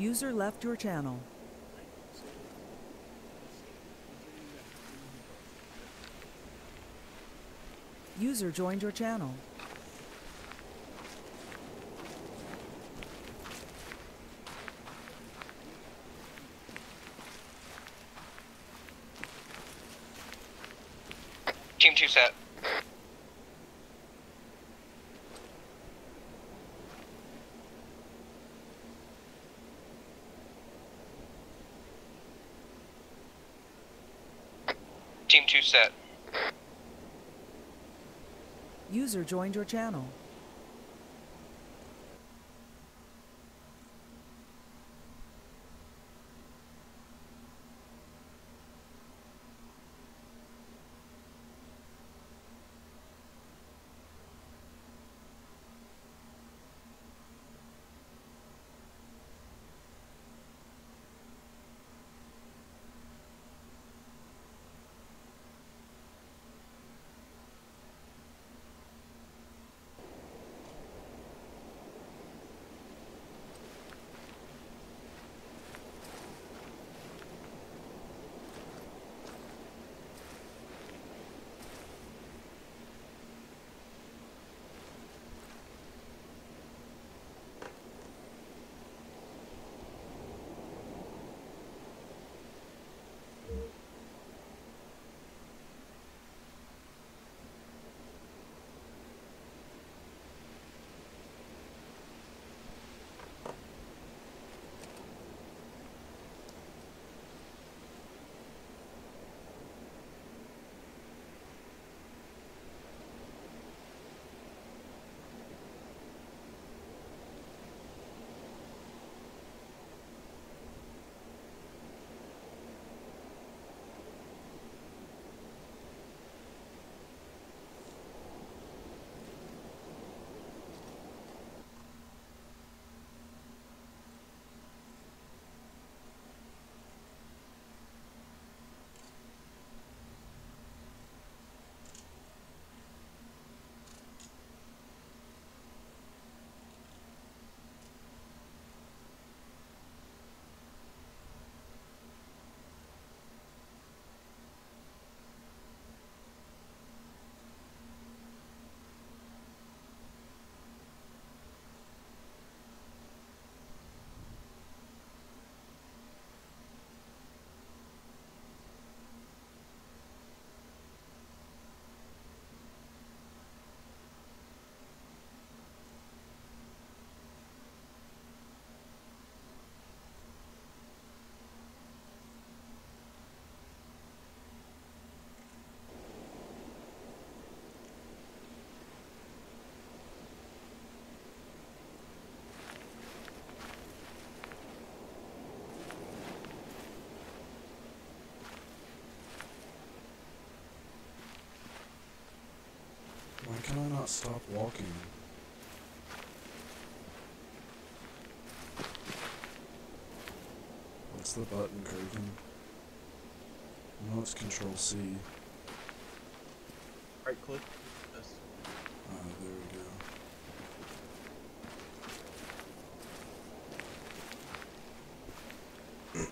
User left your channel. User joined your channel. Team 2 set. Team 2 set. User joined your channel. Why can I not stop walking? What's the button, Kurgan? I know it's Control C. Right click. Yes. There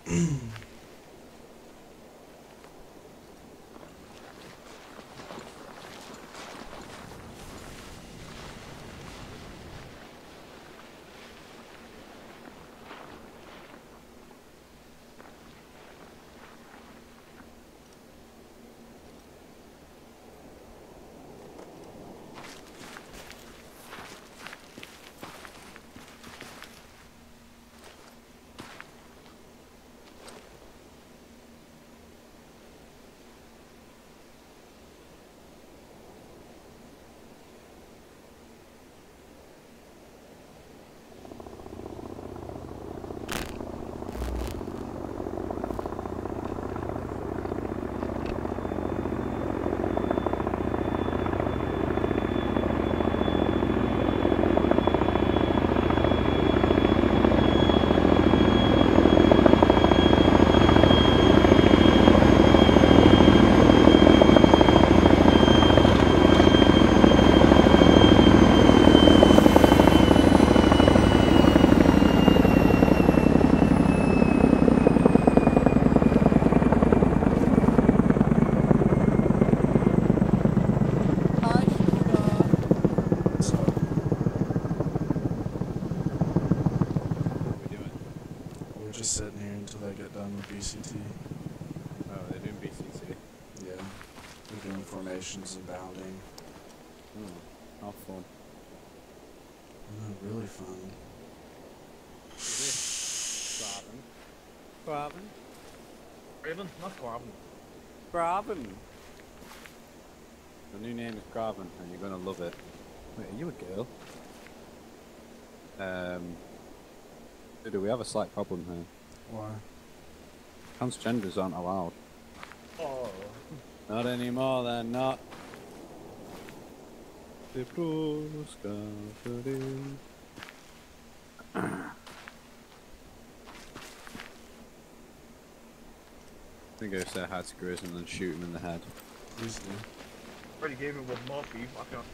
we go. BCT. Oh, they're doing BCT. Yeah. They're doing formations and bounding. Oh, how fun. Really fun. Graben. Raven? Not Graben. Graben. The new name is Graben, and you're gonna love it. Wait, are you a girl? Do we have a slight problem here? Why? Transgenders aren't allowed. Oh. Not anymore, they're not. The blues covered in. I think I say hi to Grizz and then shoot him in the head. Easily. Already gave him with Murphy. Fuck up.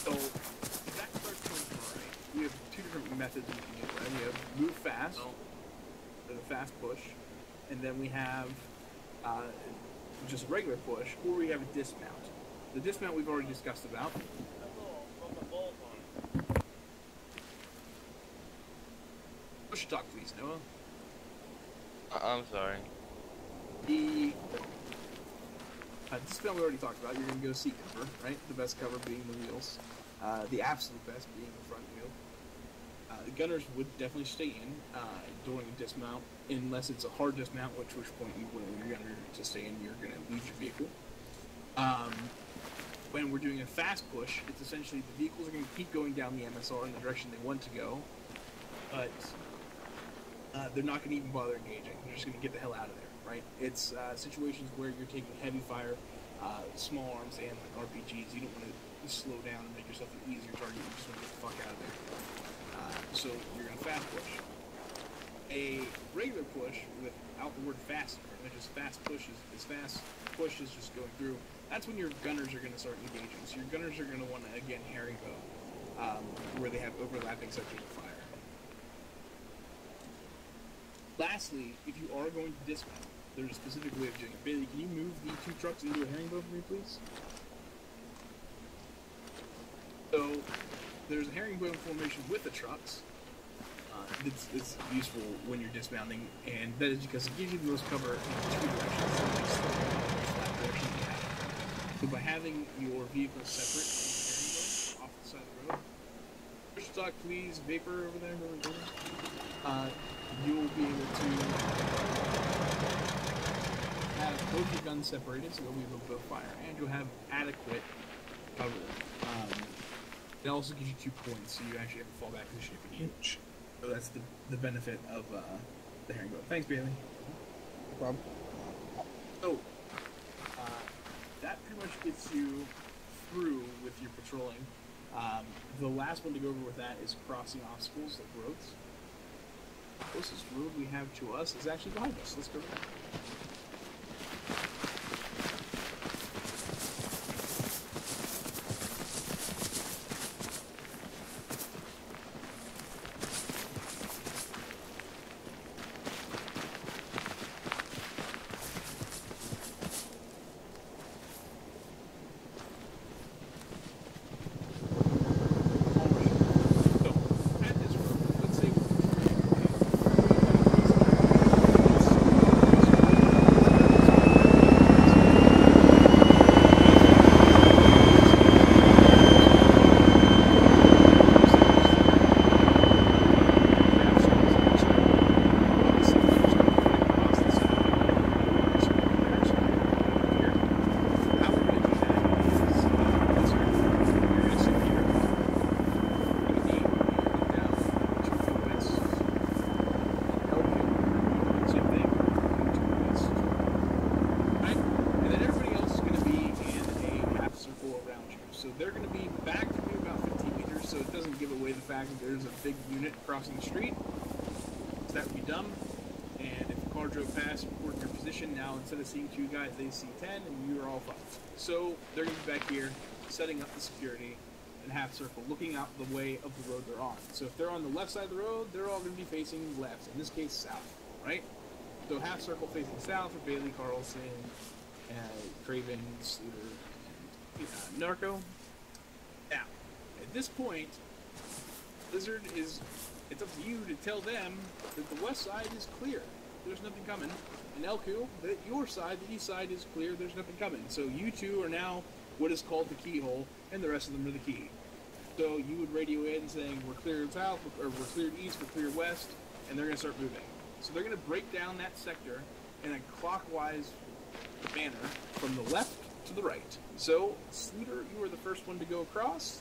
So that starts going right. We have two different methods we can use. Right? We have move fast, or the fast push, and then we have just regular push, or we have a dismount. The dismount we've already discussed about. Push talk, please, Noah. I'm sorry. The dismount we already talked about. You're going to go seat cover, right? The best cover being the wheels. The absolute best being the front wheel. The gunners would definitely stay in during a dismount, unless it's a hard dismount, which point you want your gunner to stay in. You're going to leave your vehicle. When we're doing a fast push, it's essentially the vehicles are going to keep going down the MSR in the direction they want to go, but they're not going to even bother engaging. They're just going to get the hell out of there, right? It's situations where you're taking heavy fire, small arms, and RPGs. You don't want to slow down and make yourself an easier target. You just want to get the fuck out of there. So you're going to fast push. A regular push without the word fast, which is fast push is fast push is just going through. That's when your gunners are going to start engaging. So your gunners are going to want to, again, herringbone, where they have overlapping sectors of fire. Lastly, if you are going to dismount, there's a specific way of doing it. Bailey, can you move the two trucks into a herringbone for me, please? So, there's a herringbone formation with the trucks. It's useful when you're dismounting, and that is because it gives you the most cover in two directions. That direction you have. So by having your vehicle separate from the herringbone off the side of the road, push stock, please, Vapor over there, you'll be able to have both your guns separated, so you'll be able to both fire, and you'll have adequate cover. It also gives you 2 points, so you actually have a fallback position if you need. So that's the benefit of the herringbone. Thanks, Bailey. No problem. So, that pretty much gets you through with your patrolling. The last one to go over with that is crossing obstacles like roads. The closest road we have to us is actually behind us. Let's go over that. There's a big unit crossing the street, so that would be dumb. And if the car drove past, report your position. Now instead of seeing 2 guys, they see 10, and you're all fucked. So they're going to be back here, setting up the security in a half circle, looking out the way of the road they're on. So if they're on the left side of the road, they're all going to be facing left. In this case, south, right? So half circle facing south for Bailey, Carlson, Craven, Sleuter, and Narco. Now, at this point, Blizzard is, it's up to you to tell them that the west side is clear. There's nothing coming. And Elku, that your side, the east side, is clear. There's nothing coming. So you two are now what is called the keyhole, and the rest of them are the key. So you would radio in saying, we're clear south, or we're cleared east, we're clear west, and they're going to start moving. So they're going to break down that sector in a clockwise manner from the left to the right. So, Sleuter, you are the first one to go across.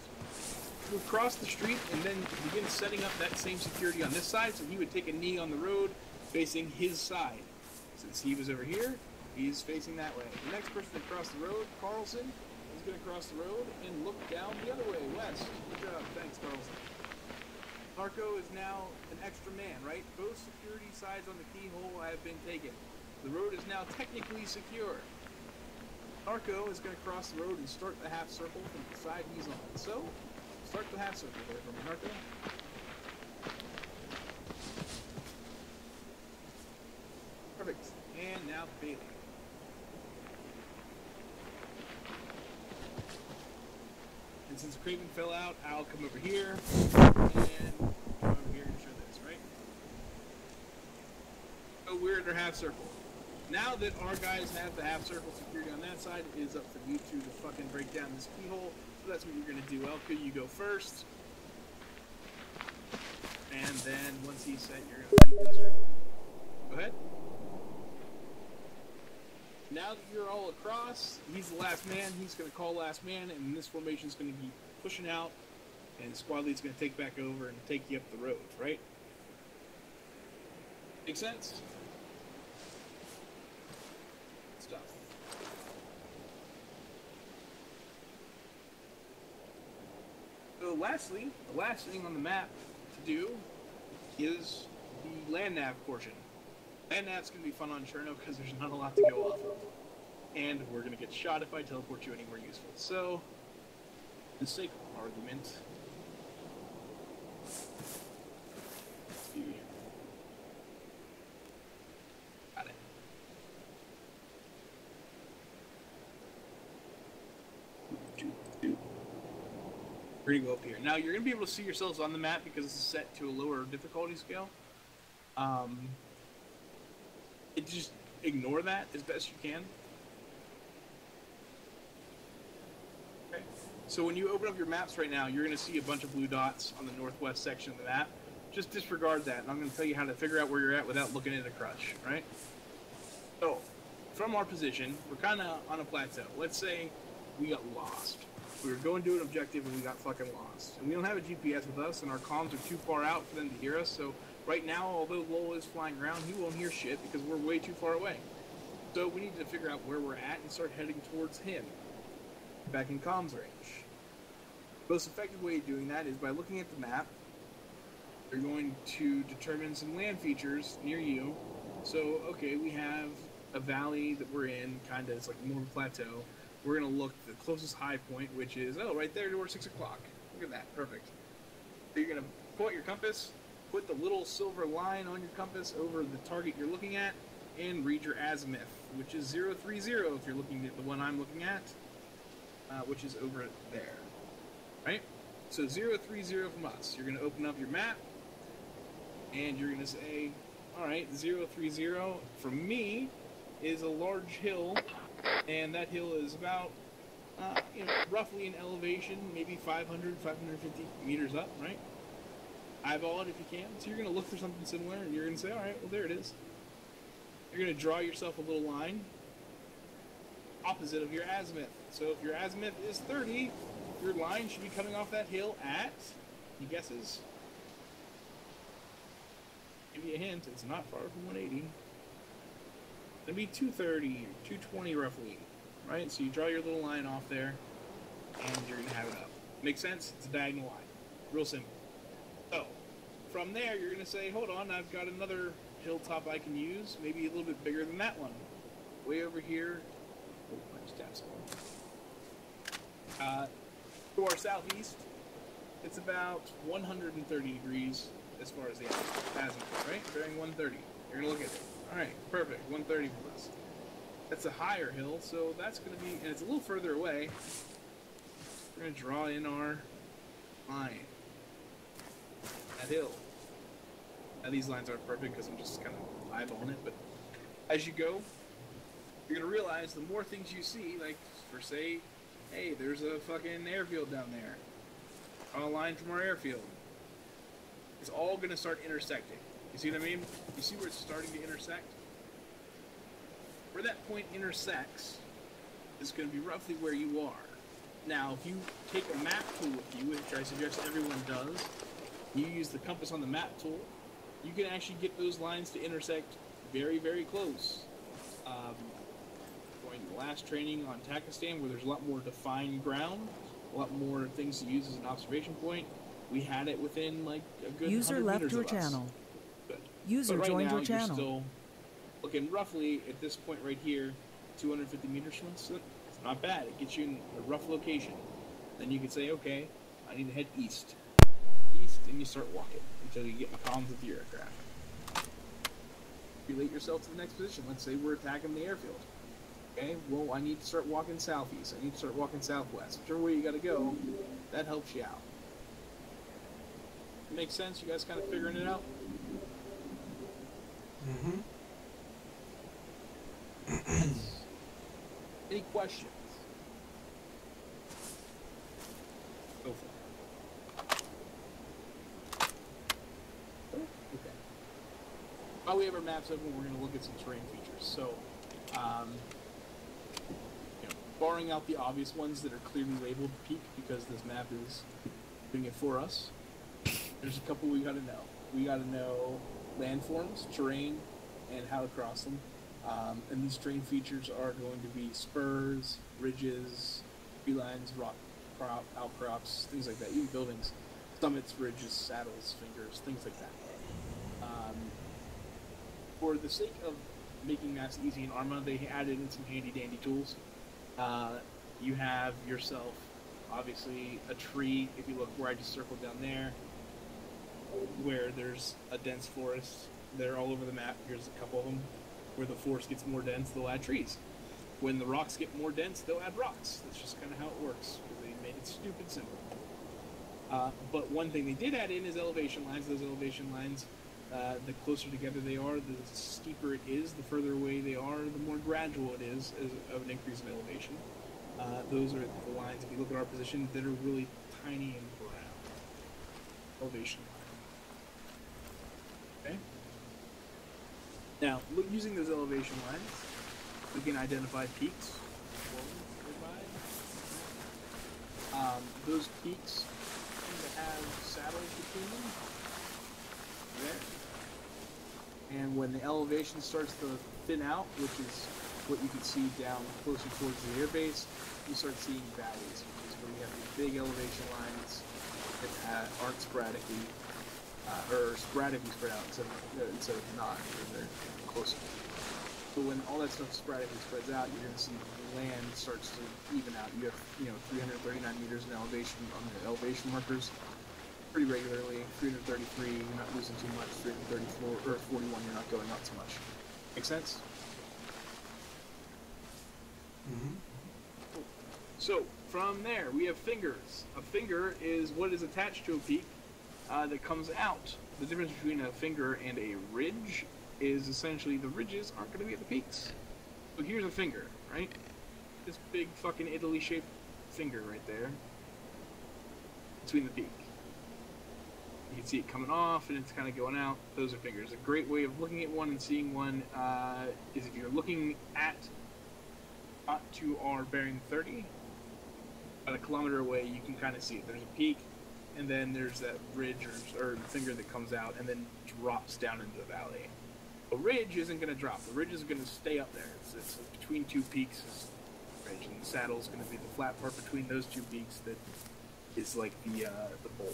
You cross the street and then begin setting up that same security on this side, so he would take a knee on the road facing his side. Since he was over here, he's facing that way. The next person to cross the road, Carlson, is going to cross the road and look down the other way, west. Good job. Thanks, Carlson. Marco is now an extra man, right? Both security sides on the keyhole have been taken. The road is now technically secure. Marco is going to cross the road and start the half circle from the side he's on. So, start the half circle there from Marco. Perfect. And now Bailey. And since Craven fell out, I'll come over here and come over here and show this, right? So we're at our half circle. Now that our guys have the half circle security on that side, it is up for you two to fucking break down this keyhole. So that's what you're gonna do. Elka, you go first. And then once he's set, you're gonna leave Blizzard. Go ahead. Now that you're all across, he's the last man. He's going to call last man, and this formation is going to be pushing out, and squad lead's going to take back over and take you up the road, right? Make sense? Stuff. So lastly, the last thing on the map to do is the land nav portion. And that's going to be fun on Cherno because there's not a lot to go off of. And we're going to get shot if I teleport you anywhere useful. So, for the sake of argument, got it. We're going to go up here. Now, you're going to be able to see yourselves on the map because it's set to a lower difficulty scale. Just ignore that as best you can. Okay. So when you open up your maps right now, you're going to see a bunch of blue dots on the northwest section of the map. Just disregard that, and I'm going to tell you how to figure out where you're at without looking at a crutch, right? So, from our position, we're kind of on a plateau. Let's say we got lost. We were going to an objective and we got fucking lost. And we don't have a GPS with us, and our comms are too far out for them to hear us, so right now, although Lowell is flying around, he won't hear shit because we're way too far away. So we need to figure out where we're at and start heading towards him, back in comms range. The most effective way of doing that is by looking at the map. You're going to determine some land features near you. So, okay, we have a valley that we're in, kind of, it's like more of a plateau. We're going to look at the closest high point, which is, oh, right there towards 6 o'clock. Look at that, perfect. So you're going to point your compass, put the little silver line on your compass over the target you're looking at, and read your azimuth, which is 030 if you're looking at the one I'm looking at, which is over there, right? So 030 from us. You're going to open up your map, and you're going to say, all right, 030 from me is a large hill, and that hill is about, roughly in elevation, maybe 500, 550 meters up, right? Eyeball it if you can. So you're going to look for something similar, and you're going to say, all right, well, there it is. You're going to draw yourself a little line opposite of your azimuth. So if your azimuth is 30, your line should be coming off that hill at, any guesses? Give you a hint, it's not far from 180. It'll be 230, 220 roughly, right? So you draw your little line off there, and you're going to have it up. Make sense? It's a diagonal line. Real simple. So, from there, you're going to say, hold on, I've got another hilltop I can use, maybe a little bit bigger than that one. Way over here. Oh, I just tapped something. To our southeast, it's about 130 degrees as far as the azimuth, right? Bearing 130. You're going to look at it. All right, perfect. 130 from us. That's a higher hill, so that's going to be, and it's a little further away. We're going to draw in our line. That hill. Now these lines aren't perfect because I'm just kind of eyeballing it, but as you go, you're going to realize the more things you see, like, for say, hey, there's a fucking airfield down there. On a line from our airfield. It's all going to start intersecting. You see what I mean? You see where it's starting to intersect? Where that point intersects is going to be roughly where you are. Now, if you take a map tool with you, which I suggest everyone does, you use the compass on the map tool, you can actually get those lines to intersect very, very close. Going to the last training on Takistan, where there's a lot more defined ground, a lot more things to use as an observation point, we had it within like a good User 100 left meters your of us. channel. Good. User But right joined now, your channel. You're still looking roughly at this point right here, 250 meters from us. It's not bad. It gets you in a rough location. Then you can say, okay, I need to head east. East, and you start walking until you get in comms with your aircraft. Relate yourself to the next position. Let's say we're attacking the airfield. Okay, well, I need to start walking southeast. I need to start walking southwest. Whichever way you gotta go, that helps you out. Makes sense? You guys kind of figuring it out? Mm-hmm. Any questions? Go for it. Okay. While we have our maps open, we're going to look at some terrain features. So, barring out the obvious ones that are clearly labeled peak because this map is doing it for us, there's a couple we got to know. We got to know landforms, terrain, and how to cross them. And these terrain features are going to be spurs, ridges, tree lines, rock outcrops, things like that. Even buildings, summits, ridges, saddles, fingers, things like that. For the sake of making maps easy in Arma, they added in some handy dandy tools. You have yourself, obviously, a tree. If you look where I just circled down there, where there's a dense forest, they're all over the map. Here's a couple of them. Where the forest gets more dense, they'll add trees. When the rocks get more dense, they'll add rocks. That's just kind of how it works. They made it stupid simple. But one thing they did add in is elevation lines. Those elevation lines, the closer together they are, the steeper it is. The further away they are, the more gradual it is of an increase in elevation. Those are the lines, if you look at our position, that are really tiny and brown. Elevation line. Okay? Now, using those elevation lines, we can identify peaks. Those peaks tend to have saddles between them. There. And when the elevation starts to thin out, which is what you can see down closer towards the airbase, you start seeing valleys, which is where you have these big elevation lines that aren't sporadically, or sporadically spread out instead of not, because they're closer. So when all that stuff sporadically spreads out, you're going to see the land starts to even out. You have, 339 meters in elevation on the elevation markers pretty regularly. 333, you're not losing too much. 334 or 41, you're not going up too much. Make sense? Mm-hmm. So from there, we have fingers. A finger is what is attached to a peak that comes out. The difference between a finger and a ridge is essentially the ridges aren't going to be at the peaks. So here's a finger, right? This big fucking Italy-shaped finger right there between the peak. You can see it coming off and it's kind of going out. Those are fingers. A great way of looking at one and seeing one is if you're looking at to our bearing 30, about a kilometer away, you can kind of see it. There's a peak, and then there's that ridge or finger that comes out and then drops down into the valley. A ridge isn't going to drop. The ridge is going to stay up there. It's between two peaks is ridge, and the saddle is going to be the flat part between those two peaks that is like the bowl.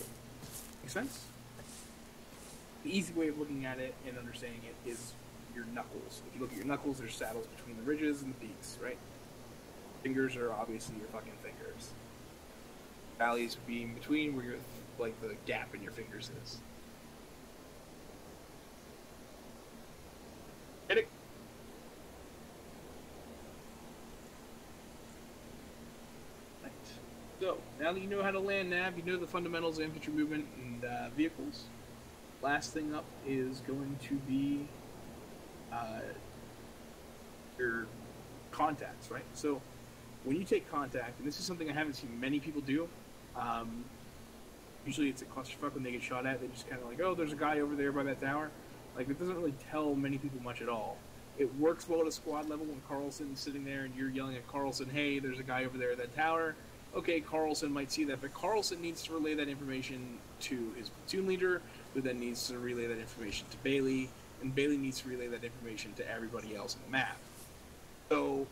Make sense? The easy way of looking at it and understanding it is your knuckles. If you look at your knuckles, there's saddles between the ridges and the peaks, right? Fingers are obviously your fucking fingers. Valleys would be in between where like the gap in your fingers is. Hit it. So, now that you know how to land nav, you know the fundamentals of infantry movement and vehicles. Last thing up is going to be your contacts, right? So, when you take contact, and this is something I haven't seen many people do, usually it's a clusterfuck when they get shot at. They just kind of like, oh, there's a guy over there by that tower. Like, it doesn't really tell many people much at all. It works well at a squad level when Carlson's sitting there and you're yelling at Carlson, hey, there's a guy over there at that tower. Okay, Carlson might see that, but Carlson needs to relay that information to his platoon leader, who then needs to relay that information to Bailey, and Bailey needs to relay that information to everybody else on the map. So,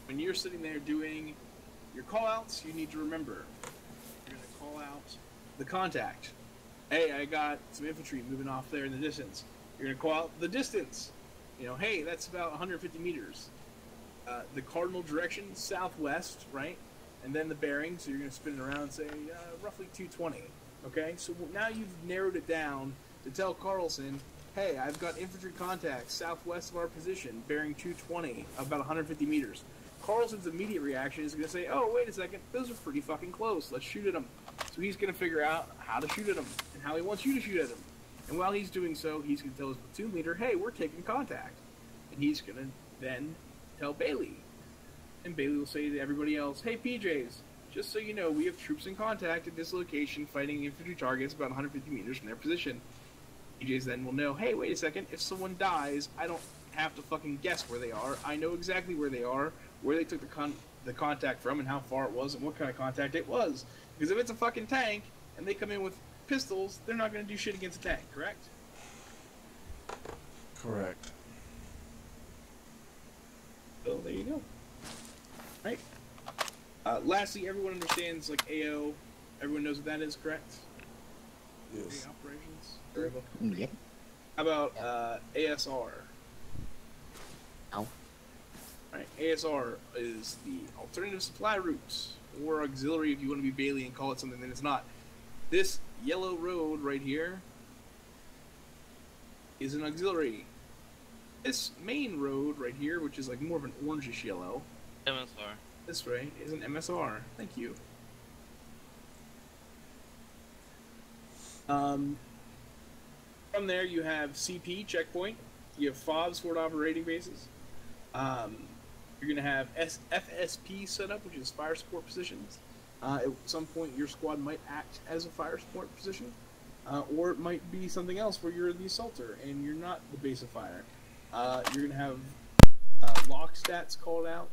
when you're sitting there doing your call-outs, you need to remember, you're going to call out the contact. Hey, I got some infantry moving off there in the distance. You're going to call out the distance. You know, hey, that's about 150 meters. The cardinal direction, southwest, right? And then the bearing, so you're going to spin it around and say, roughly 220. Okay? So now you've narrowed it down to tell Carlson, hey, I've got infantry contacts southwest of our position, bearing 220, about 150 meters. Carlson's immediate reaction is going to say, oh, wait a second, those are pretty fucking close. Let's shoot at them. So he's going to figure out how to shoot at them and how he wants you to shoot at them. And while he's doing so, he's going to tell his platoon leader, hey, we're taking contact. And he's going to then tell Bailey. And Bailey will say to everybody else, hey, PJs, just so you know, we have troops in contact at this location fighting infantry targets about 150 meters from their position. PJs then will know, hey, wait a second, if someone dies, I don't have to fucking guess where they are. I know exactly where they are, where they took the contact from, and how far it was, and what kind of contact it was. Because if it's a fucking tank, and they come in with pistols, they're not going to do shit against a tank, correct? Correct. So there you go. Right. Lastly, everyone understands like AO. Everyone knows what that is, correct? Yes. Operations. Yeah. How about ASR? No. Right. ASR is the alternative supply routes, or auxiliary if you want to be Bailey and call it something that it's not. This yellow road right here is an auxiliary. This main road right here, which is like more of an orangish yellow, MSR. this way, is an MSR. Thank you. From there you have CP, checkpoint. You have FOBs, forward operating bases. You're going to have FSP set up, which is fire support positions. At some point your squad might act as a fire support position. Or it might be something else where you're the assaulter and you're not the base of fire. You're going to have lock stats called out.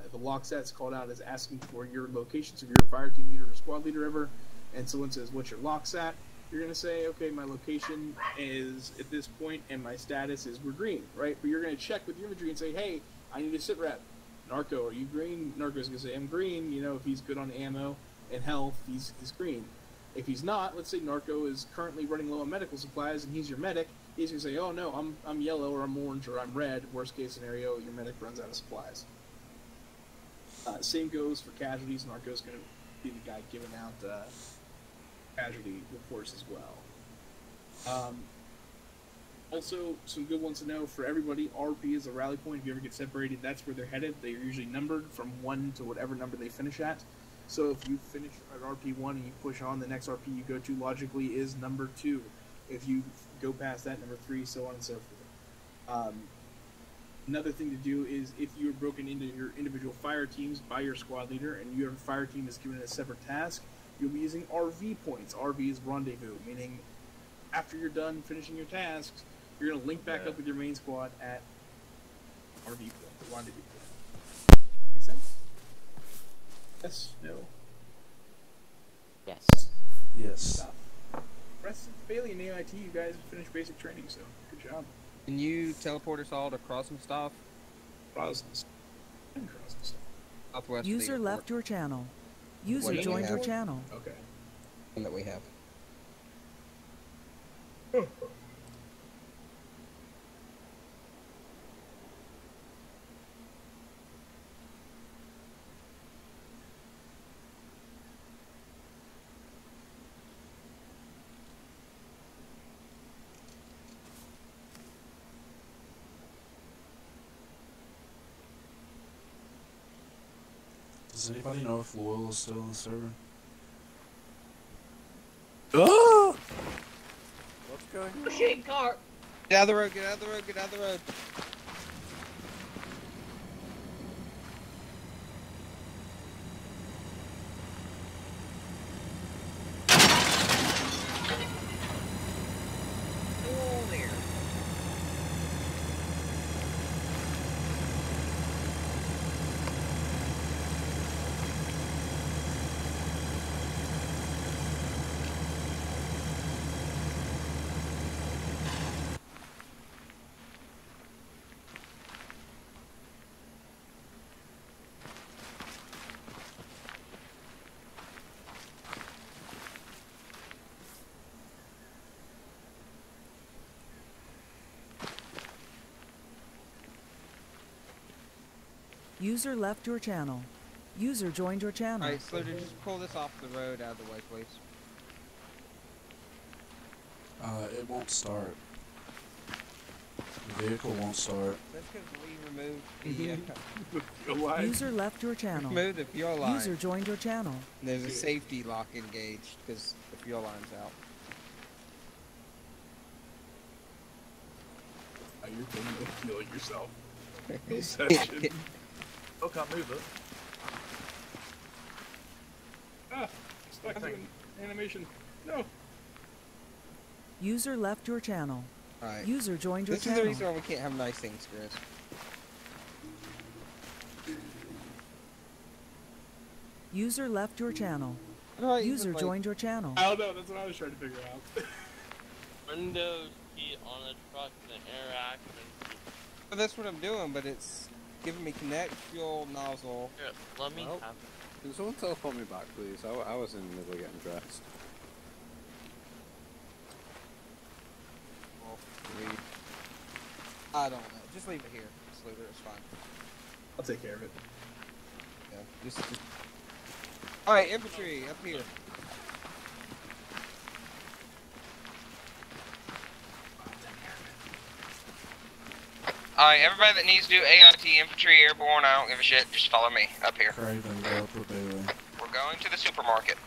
If a lock stats called out is asking for your location, so if you're a fire team leader or squad leader ever, and someone says, what's your lock stat? You're going to say, okay, my location is at this point and my status is we're green, right? But you're going to check with your infantry and say, hey, I need a sit rep. Narco, are you green? Narco's going to say, I'm green. You know, if he's good on ammo and health, he's green. If he's not, let's say Narco is currently running low on medical supplies and he's your medic, he's going to say, oh no, I'm yellow or I'm orange or I'm red. Worst case scenario, your medic runs out of supplies. Same goes for casualties. Narco's going to be the guy giving out casualty reports as well. Also, some good ones to know for everybody, RP is a rally point. If you ever get separated, that's where they're headed. They're usually numbered from 1 to whatever number they finish at. So if you finish at RP1 and you push on, the next RP you go to logically is number 2. If you go past that, number 3, so on and so forth. Another thing to do is if you're broken into your individual fire teams by your squad leader and your fire team is given a separate task, you'll be using RV points. RV is rendezvous, meaning after you're done finishing your tasks, you're going to link back up with your main squad at RV point, the rendezvous point. Make sense? Yes? No? Yes. Yes. Rest of Bailey and AIT, you guys finished basic training, so good job. Can you teleport us all to Crossing Stuff? Southwest. User left your channel. User What do you joined your have? channel. Okay. That we have. Does anybody know if Loyal is still in the server? Oh! What's going on? Shit, car. Get out of the road, get out of the road, get out of the road. Oh, there. User left your channel. User joined your channel. Alright, Sluter, just pull this off the road out of the way, please. It won't start. The vehicle won't start. That's because we removed the, User left your channel. removed the fuel line. User joined your channel. There's a safety lock engaged because the fuel line's out. You're feeling yourself. Session. Oh, can't move it. Ah, stuck in animation. No. User left your channel. Alright. User joined your This channel. is the reason why we can't have nice things, Chris. User left your channel. Right, User like, joined your channel. I don't know, that's what I was trying to figure out. Windows key on a truck and interact. well, that's what I'm doing, but it's giving me connect, fuel, nozzle. Here, let me Well, have Can someone teleport me back, please? I was in the middle of getting dressed. I don't know. Just leave it here, Sluter. It's fine. I'll take care of it. Yeah, just... Alright, infantry, up here. Alright, everybody that needs to do AIT, infantry, airborne, I don't give a shit, just follow me up here. Craven, go up with Bailey. We're going to the supermarket.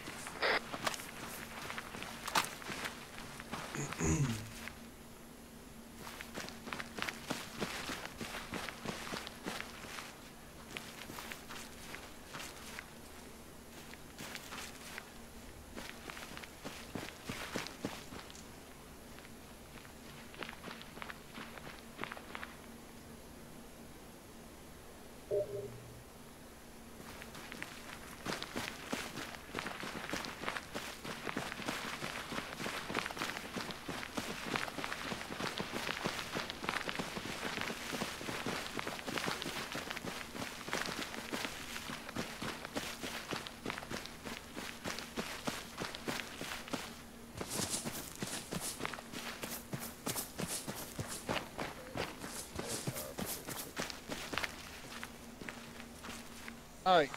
Alright,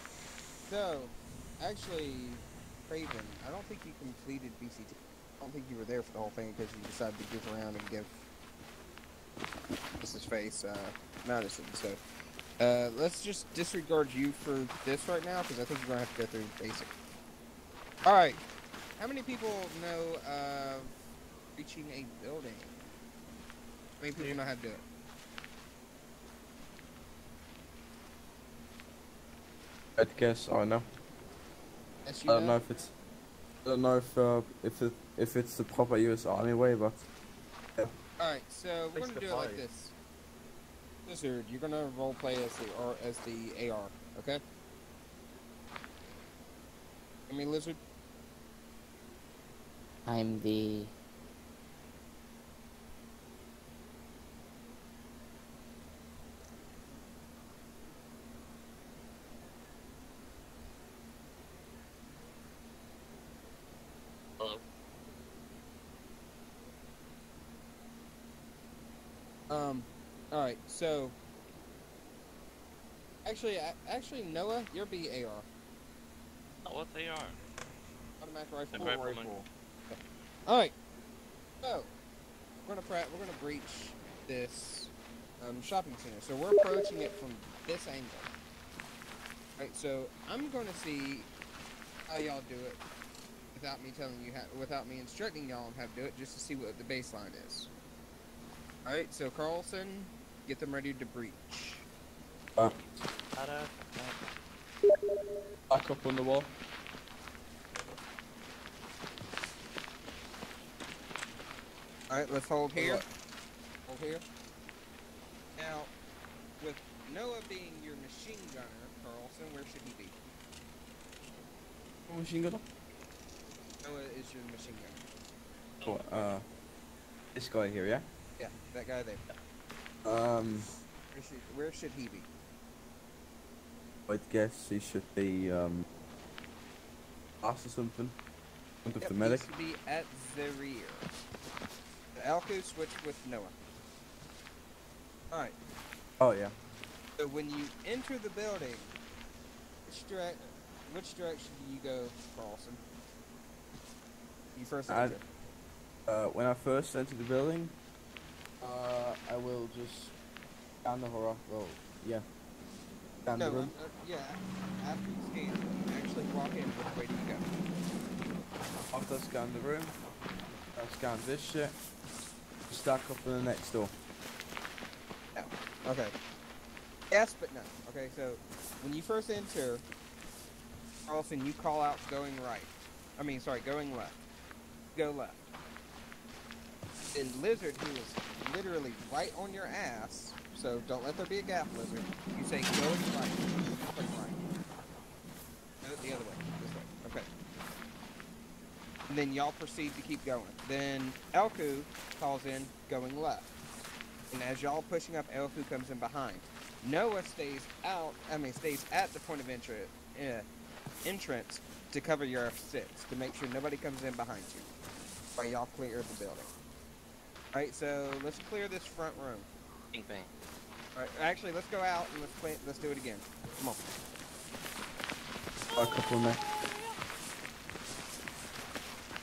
so, actually, Craven, I don't think you completed BCT. I don't think you were there for the whole thing because you decided to goof around and give Mrs. Face, Madison, so, let's just disregard you for this right now because I think you're going to have to go through basic. Alright, how many people know of reaching a building? How many people know how to do it? I guess I know. Yes, I you don't know if it's. I don't know if it's the proper US Army way, but. Yeah. Alright, so we're gonna do it like this. Lizard, you're gonna roleplay as the AR, okay? I mean, Lizard. I'm the... Hello. Alright, so... Actually, Noah, you're BAR. Oh, what's AR? Automatic rifle. Rifleman. Alright, so, we're gonna breach this, shopping center. So we're approaching it from this angle. Right, so I'm gonna see how y'all do it without me telling you how, without me instructing y'all on how to do it, just to see what the baseline is. All right, so Carlson, get them ready to breach. Back up on the wall. All right, let's hold here. Hold here. Now, with Noah being your machine gunner, Carlson, where should he be? Machine gunner? Noah is your machine gunner. Oh, this guy here, yeah? Yeah, that guy there. Where should he be? I'd guess he should be, us or something. Something for medic. He should be at the rear. Alku, switch with Noah. Alright. Oh, yeah. So when you enter the building, which direction do you go, Carlson? You first enter. When I first enter the building, I will just scan the horror. Well, yeah. Scan the room. Yeah. After you scan, you actually walk in. Which way do you go? After I scan the room, I scan this shit. Stack up in the next door. No. Okay. Yes, but no. Okay, so when you first enter, Carlson, you call out going right. Going left. Go left. And Lizard, who is literally right on your ass, so don't let there be a gap, Lizard. You say going right. Going right. No, the other way. This way. Okay. And then y'all proceed to keep going. Then Elku calls in going left. And as y'all pushing up, Elku comes in behind. Noah stays at the point of entrance to cover your F6 to make sure nobody comes in behind you while y'all clear the building. Alright, so let's clear this front room. Bing bang. Alright, actually let's go out and let's do it again. Come on. A couple of men.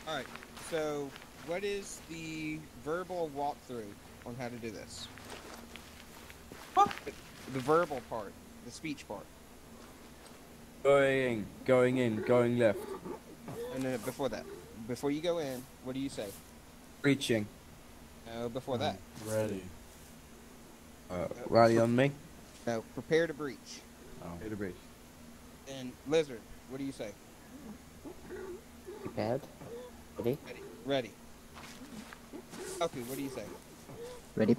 Alright, so what is the verbal walkthrough on how to do this? What? The verbal part, the speech part. Going in, going left. And then before that, before you go in, what do you say? Reaching. No, before that. Ready. Rally on me. No, prepare to breach. Oh. Prepare to breach. And Lizard, what do you say? Prepared. Ready. Ready. Okay, what do you say? Ready.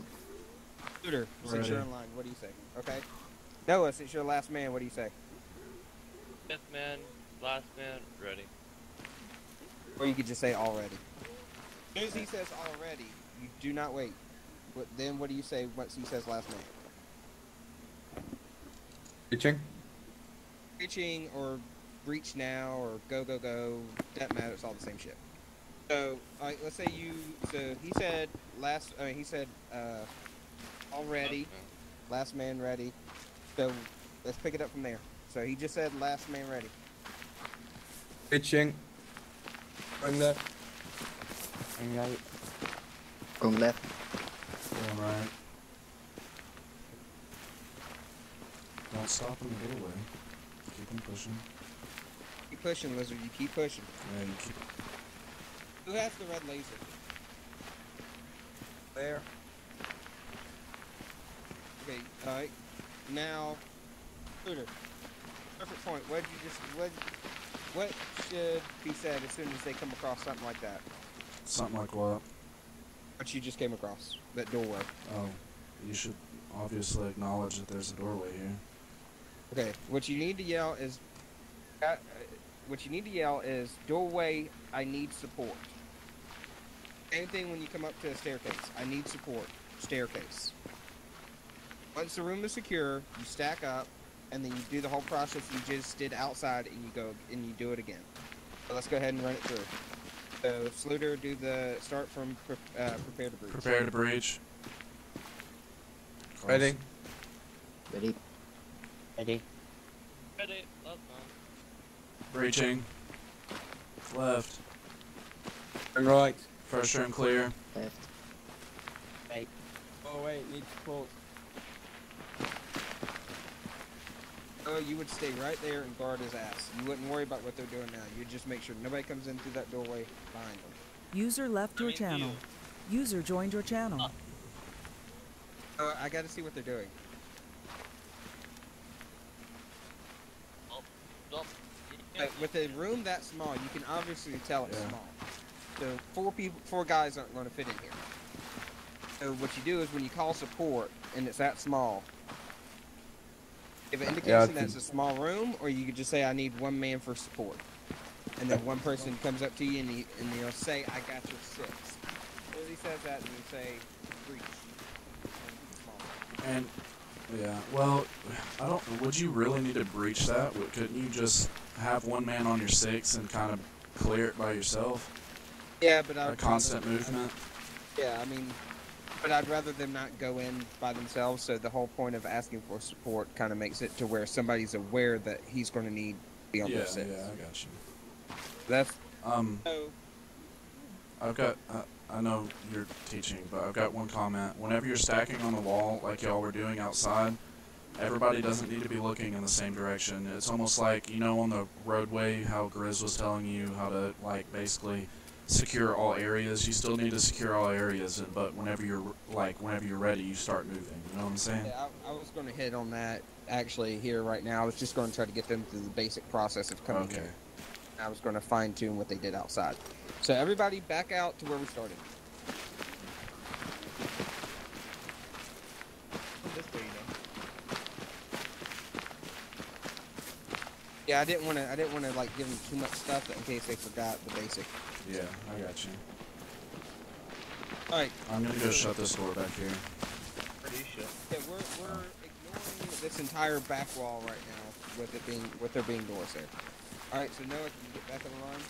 Shooter, since you're in line, what do you say? Okay. Noah, since you're the last man, what do you say? Fifth man, last man, ready. Or you could just say already. As soon as he says already, you do not wait. But then what do you say once he says last man? Reaching. Reaching or breach now or go go go. Doesn't matter. It's all the same shit. So, alright, let's say he said already. Last man ready. So let's pick it up from there. So he just said last man ready. Reaching. Going left. Going right. Going left. Going right. Don't stop in the doorway. Keep them pushing. Keep pushing, Lizard. You keep pushing. Yeah, you keep. Who has the red laser? There. Okay, alright. Now, Shooter. Perfect point. What should be said as soon as they come across something like that? Something like what? What you just came across. That doorway. Oh, you should obviously acknowledge that there's a doorway here. Okay, what you need to yell is... doorway, I need support. Same thing when you come up to a staircase. I need support. Staircase. Once the room is secure, you stack up, and then you do the whole process you just did outside, and you go and you do it again. So let's go ahead and run it through. So Sluter, do the start from prepare to breach. Prepare to breach. Ready. Ready. Ready. Ready. Last man. Breaching. Left. Going right. First room clear. Left. Right. Oh wait, need support. you would stay right there and guard his ass. You wouldn't worry about what they're doing now. You'd just make sure nobody comes in through that doorway behind them. User left your channel. User joined your channel. I got to see what they're doing. With a room that small, you can obviously tell it's small. So four guys aren't going to fit in here. So what you do is when you call support and it's that small, give an indication that it's a small room, or you could just say, I need one man for support. And then one person comes up to you and you'll say, I got your 6. As he says that, and you say, breach. And, yeah, well, I don't, would you really need to breach that? Couldn't you just have one man on your 6 and kind of clear it by yourself? Yeah, but a constant movement? Yeah, I mean, but I'd rather them not go in by themselves, so the whole point of asking for support kind of makes it to where somebody's aware that he's going to need to be on their 6. Yeah, I got you. That's... I've got... I know you're teaching, but I've got one comment. Whenever you're stacking on the wall, like y'all were doing outside, everybody doesn't need to be looking in the same direction. It's almost like, you know, on the roadway, how Grizz was telling you how to, like, basically secure all areas. You still need to secure all areas, but whenever you're ready, you start moving. You know what I'm saying? Yeah, I was going to hit on that actually here right now. I was just going to try to get them through the basic process of coming here. I was going to fine tune what they did outside. So everybody back out to where we started. Yeah, I didn't want to like give them too much stuff in case they forgot the basic. Yeah, I got you. All right. I'm gonna go shut this door back here. Yeah, we're ignoring this entire back wall right now with there being doors there. All right, so Noah, can you get back on the line?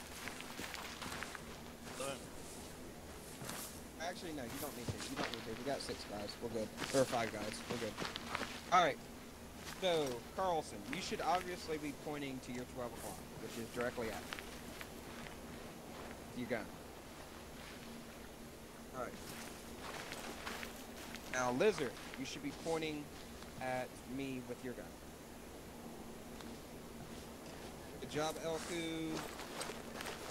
Actually, no, you don't need to. You don't need to. We got 6 guys. We're good. Or 5 guys. We're good. All right. So, Carlson, you should obviously be pointing to your 12 o'clock, which is directly at you. Gun. All right. Now, Lizard, you should be pointing at me with your gun. Good job, Elku.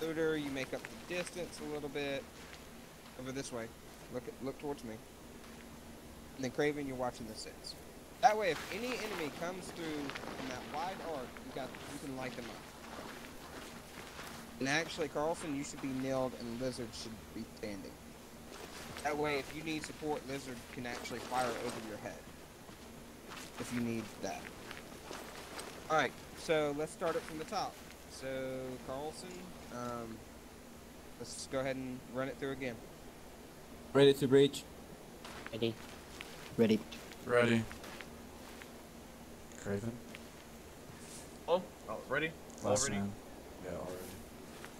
Looter, you make up the distance a little bit. Over this way. Look towards me. And then Craven, you're watching the 6. That way, if any enemy comes through in that wide arc, you can light them up. And actually, Carlson, you should be nailed, and Lizard should be standing. That way, if you need support, Lizard can actually fire over your head. If you need that. Alright, so let's start it from the top. So, Carlson, let's go ahead and run it through again. Ready to breach. Ready. Ready. Ready. Craven. Oh, ready? Last Already. man. Yeah, already.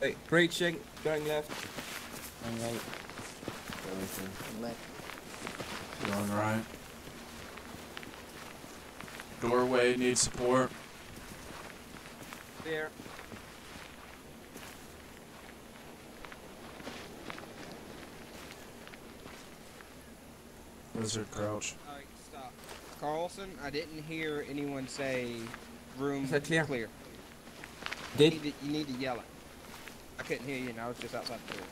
Hey, breaching. Going left. Going right. Going through. Going left. Going right. Doorway needs support. There. Lizard crouch. Alright, stop. Carlson, I didn't hear anyone say room Is that clear? You need to yell it. I couldn't hear you and I was just outside the door.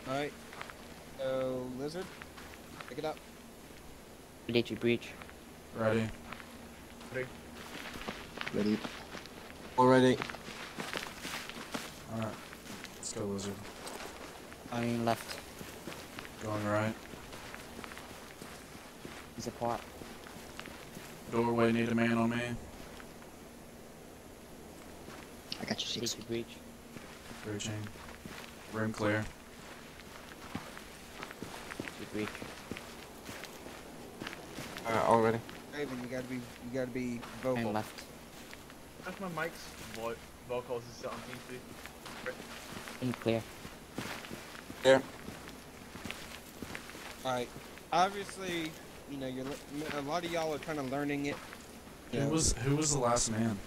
Alright. So, Lizard, pick it up. Ready to breach. Ready. Ready. Ready. Already. Alright. Let's go, Lizard. Going left. Going right. Support. Doorway need a man on me. I got you 6. Breach, breach. Breaching. Room clear. Breach. Already. Raven, you gotta be vocal. And left. If my mic's vocals is set on PC. In clear. There. Alright. Obviously, you know, a lot of y'all are kind of learning it. Who was the last man?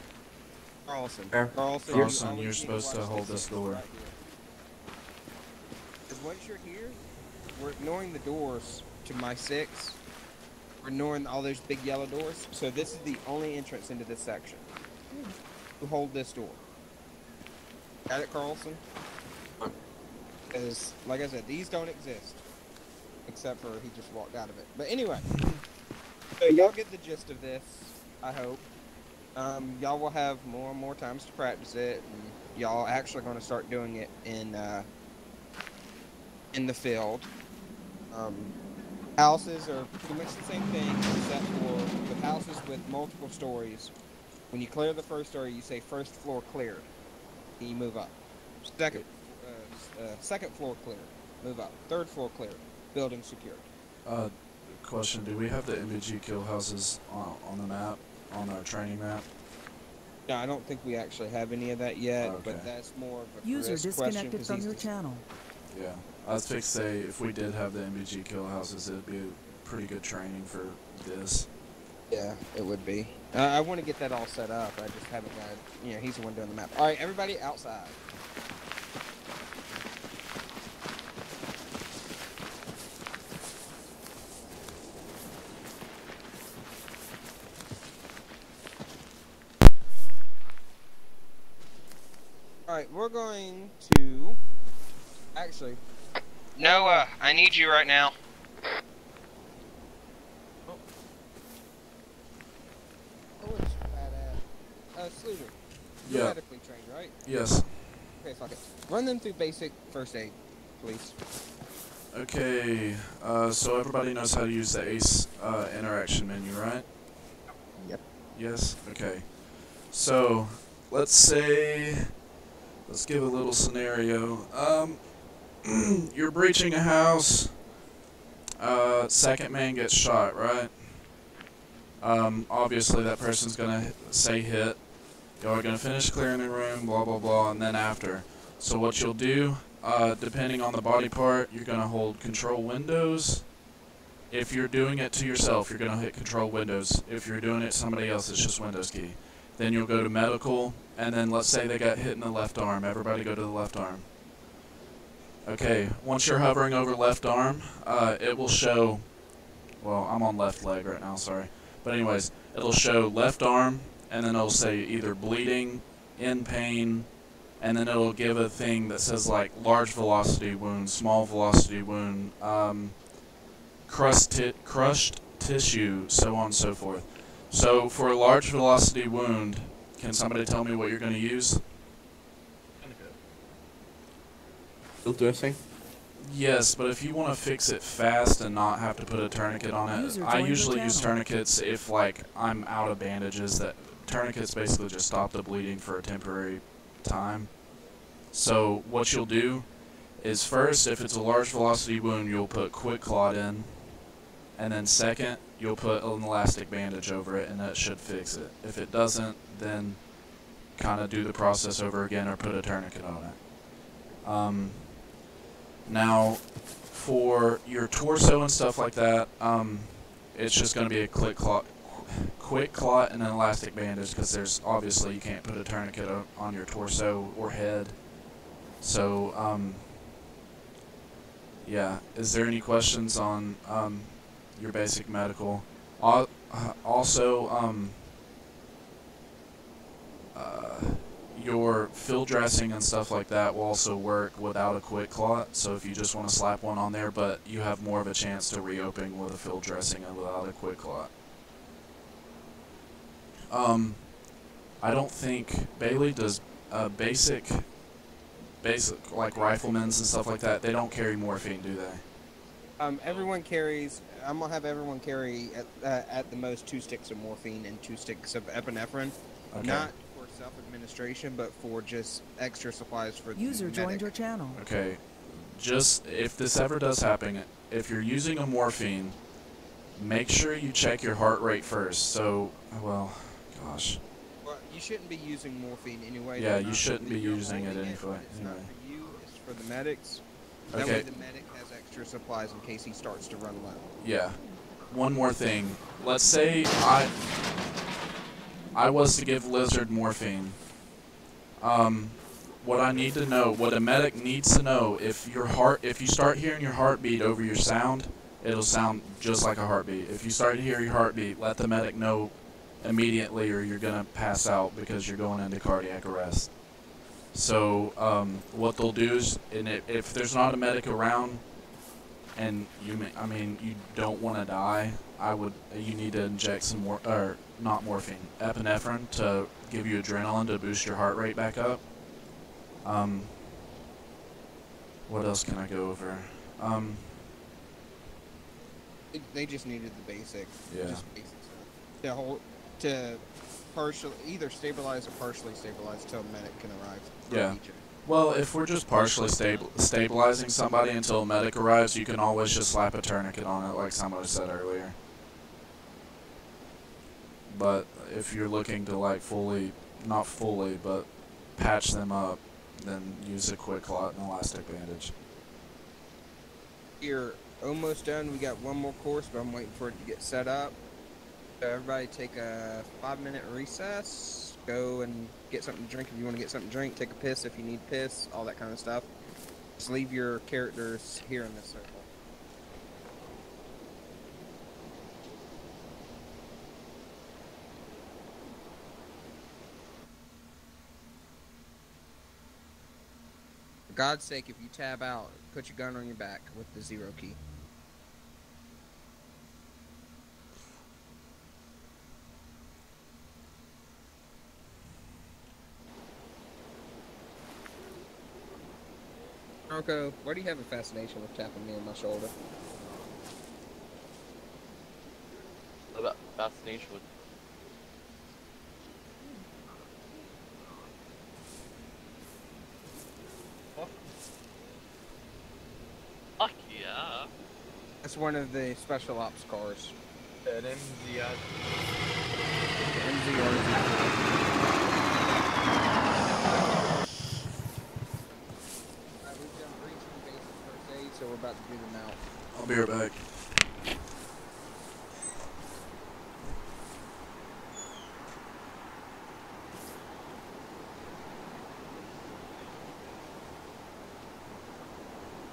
Carlson. There. Carlson, you're supposed to hold this door. Because once you're here, we're ignoring the doors to my 6. ignoring all those big yellow doors. So this is the only entrance into this section. To hold this door. Got it, Carlson? Because, like I said, these don't exist. Except for he just walked out of it. But anyway. So y'all get the gist of this, I hope. Y'all will have more and more times to practice it. And y'all actually going to start doing it in the field. Houses are pretty much the same thing, except for with houses with multiple stories. When you clear the first story, you say first floor cleared. You move up. Second floor cleared. Move up. Third floor cleared. Building secured. Question: do we have the MBG kill houses on the map, on our training map? No, I don't think we actually have any of that yet, Okay. but that's more of a User Chris disconnected question, from your channel. Yeah, I was fixed to say if we did have the MBG kill houses, it'd be pretty good training for this. Yeah, it would be. I want to get that all set up. I just haven't got. He's the one doing the map. All right, everybody outside. Alright, we're going to... Actually... Noah, I need you right now. Oh, it's badass. Sluder, you're Yeah. medically trained, right? Yes. Okay, fuck it. Run them through basic first aid, please. Okay, so everybody knows how to use the ACE interaction menu, right? Yep. Yes? Okay. So, let's give a little scenario. You're breaching a house, second man gets shot, right? Obviously that person's gonna say hit. Y'all are gonna finish clearing the room, blah blah blah, and then after. So what you'll do, depending on the body part, you're gonna hold control windows. If you're doing it to yourself, you're gonna hit control windows. If you're doing it to somebody else, it's just windows key. Then you'll go to medical, and then let's say they got hit in the left arm. Everybody go to the left arm. Okay, once you're hovering over left arm, it will show, well, I'm on left leg right now, sorry. But anyways, it'll show left arm, and then it'll say either bleeding, in pain, and then it'll give a thing that says like large velocity wound, small velocity wound, crushed tissue, so on and so forth. So for a large velocity wound, can somebody tell me what you're going to use? Still dressing? Yes, but if you want to fix it fast and not have to put a tourniquet on it, User I joined your usually use channel. tourniquets if like I'm out of bandages. That tourniquets basically just stop the bleeding for a temporary time. So what you'll do is first, if it's a large velocity wound, you'll put quick clot in, and then second, you'll put an elastic bandage over it, and that should fix it. If it doesn't, then kind of do the process over again or put a tourniquet on it. Now, for your torso and stuff like that, it's just going to be a quick clot and an elastic bandage, because there's obviously you can't put a tourniquet on your torso or head. So, yeah. Is there any questions on your basic medical? Also, your field dressing and stuff like that will also work without a quick clot. So if you just want to slap one on there, but you have more of a chance to reopen with a field dressing and without a quick clot. I don't think Bailey does basic like riflemen's and stuff like that. They don't carry morphine, do they? Everyone carries. I'm gonna have everyone carry at the most 2 sticks of morphine and 2 sticks of epinephrine. Okay. Not for self-administration, but for just extra supplies for the User joined medic. your channel. Okay. Just if this ever does happen, if you're using a morphine, make sure you check your heart rate first. So, well, gosh. Well, you shouldn't be using morphine anyway. Yeah, That's you not shouldn't for be you. You're using it holding anyway. It's not for you. It's for the medics. That Okay. way the medic has extra supplies in case he starts to run low. Yeah. One more thing. Let's say I was to give Lizard morphine. What I need to know, what a medic needs to know, if you start hearing your heartbeat over your sound, it'll sound just like a heartbeat. If you start to hear your heartbeat, let the medic know immediately or you're going to pass out because you're going into cardiac arrest. So what they'll do is, if there's not a medic around and you don't want to die, you need to inject some more, or not morphine, epinephrine to give you adrenaline to boost your heart rate back up. What else can I go over? They just needed the basic. Yeah. Just basic stuff. To partially either stabilize or partially stabilize until a medic can arrive. Yeah. Well, if we're just partially stabilizing somebody until a medic arrives, you can always just slap a tourniquet on it, like somebody said earlier. But if you're looking to like not fully, but patch them up, then use a quick clot and elastic bandage. You're almost done. We got one more course, but I'm waiting for it to get set up. So everybody take a 5-minute recess. Go and get something to drink if you want to get something to drink. Take a piss if you need piss. All that kind of stuff. Just leave your characters here in this circle. For God's sake, if you tab out, put your gun on your back with the 0 key. Marco, why do you have a fascination with tapping me on my shoulder? About fascination with. Fuck yeah. That's one of the special ops cars. An MZR. So we're about to do them out. I'll be right back.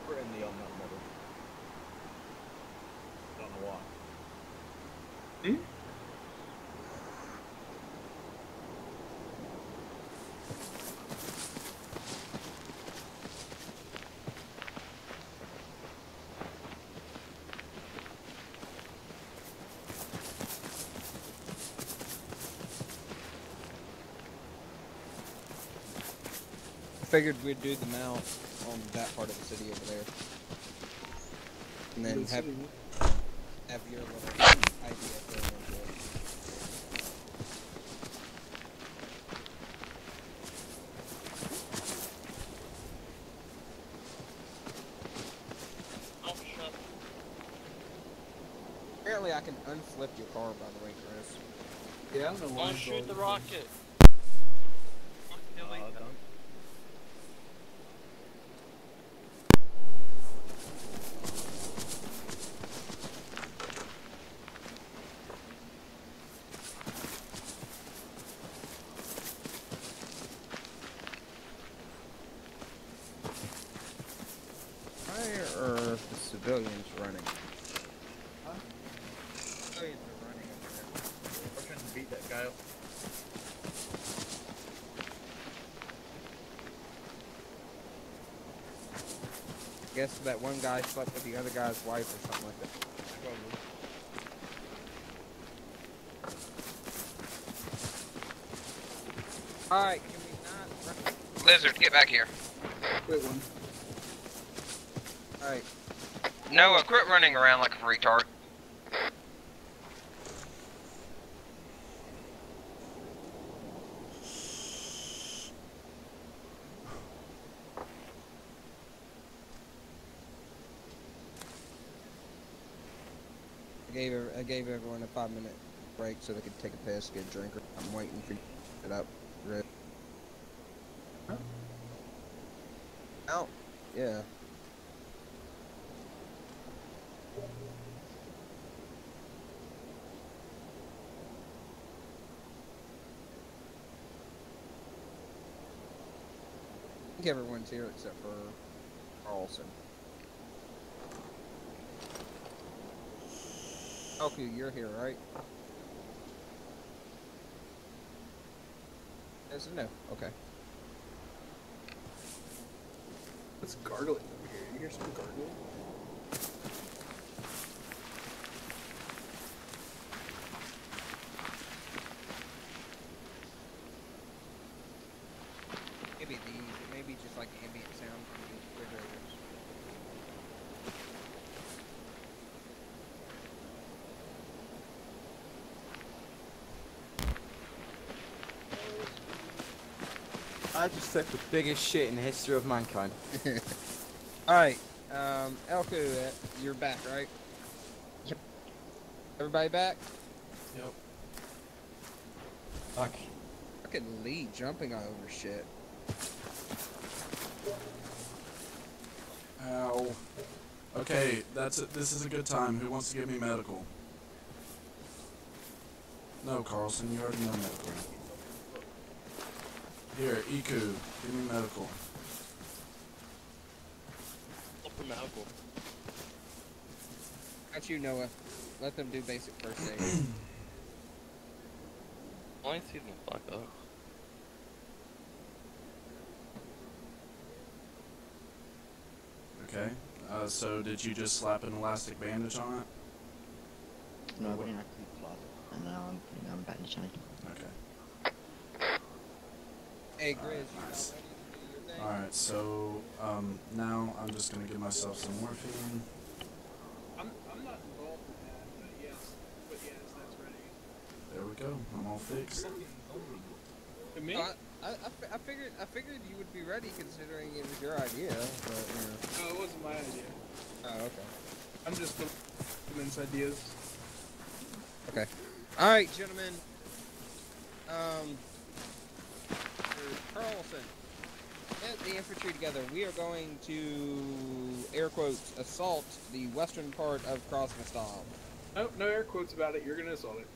We're in the unknown model. Don't know why. Figured we'd do them out on that part of the city over there. And then have your little idea for it. Oh, shut. Apparently I can unflip your car, by the way, Chris. Yeah, I don't know why. Don't shoot the rocket. Don't. Why are the civilians running? Huh? Civilians are running over there. We're trying to beat that guy up. I guess that one guy slept with the other guy's wife or something like that. Alright, can we not run? Lizard, get back here. Wait one. Alright. Noah, quit running around like a retard. I gave everyone a 5-minute break so they could take a piss, get a drink. I'm waiting for you to get up. Rip. Huh? Out. Yeah. I think everyone's here except for Carlson. Okay, you're here, right? Yes or no? Okay. It's gargling over here. You hear some gargling? Maybe these. It may be just like ambient sound from the refrigerators. I just took the biggest shit in the history of mankind. Alright, Elku, you're back, right? Yep. Everybody back? Yep. Fuck. Fucking Lee jumping all over shit. Ow. Okay, that's it. This is a good time. Who wants to give me medical? No, Carlson, you already know medical. Here, Iku, give me medical. Open medical. Got you, Noah. Let them do basic first aid. Only see them fuck up. Okay. So did you just slap an elastic bandage on it? No, I put in a cloth, and now I'm putting on a bandage on it. Okay. Hey, Grizz, you Nice. ready to do your thing? Alright, so now I'm just gonna give myself some morphine. I'm not involved in that, but yes, that's ready. There we go. I'm all fixed. To me? No, I figured you would be ready considering it was your idea, but you know. No, it wasn't my idea. Oh, okay. I'm just the women's ideas. Okay. Alright, gentlemen. Carlson, get the infantry together. We are going to, air quotes, assault the western part of Krasnostov. Nope, no air quotes about it. You're gonna assault it.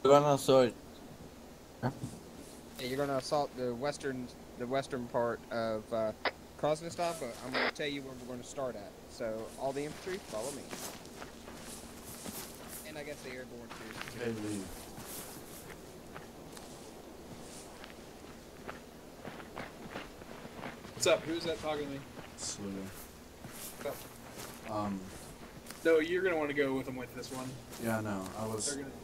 We're gonna assault. Yeah, you're gonna assault the western part of Krasnostov, but I'm gonna tell you where we're gonna start at. So, all the infantry, follow me. And I guess the airborne too. Okay, leave. What's up? Who's that talking to me? Sluder. Oh. No, you're gonna want to go with them with this one. Yeah, no, I was. They're gonna.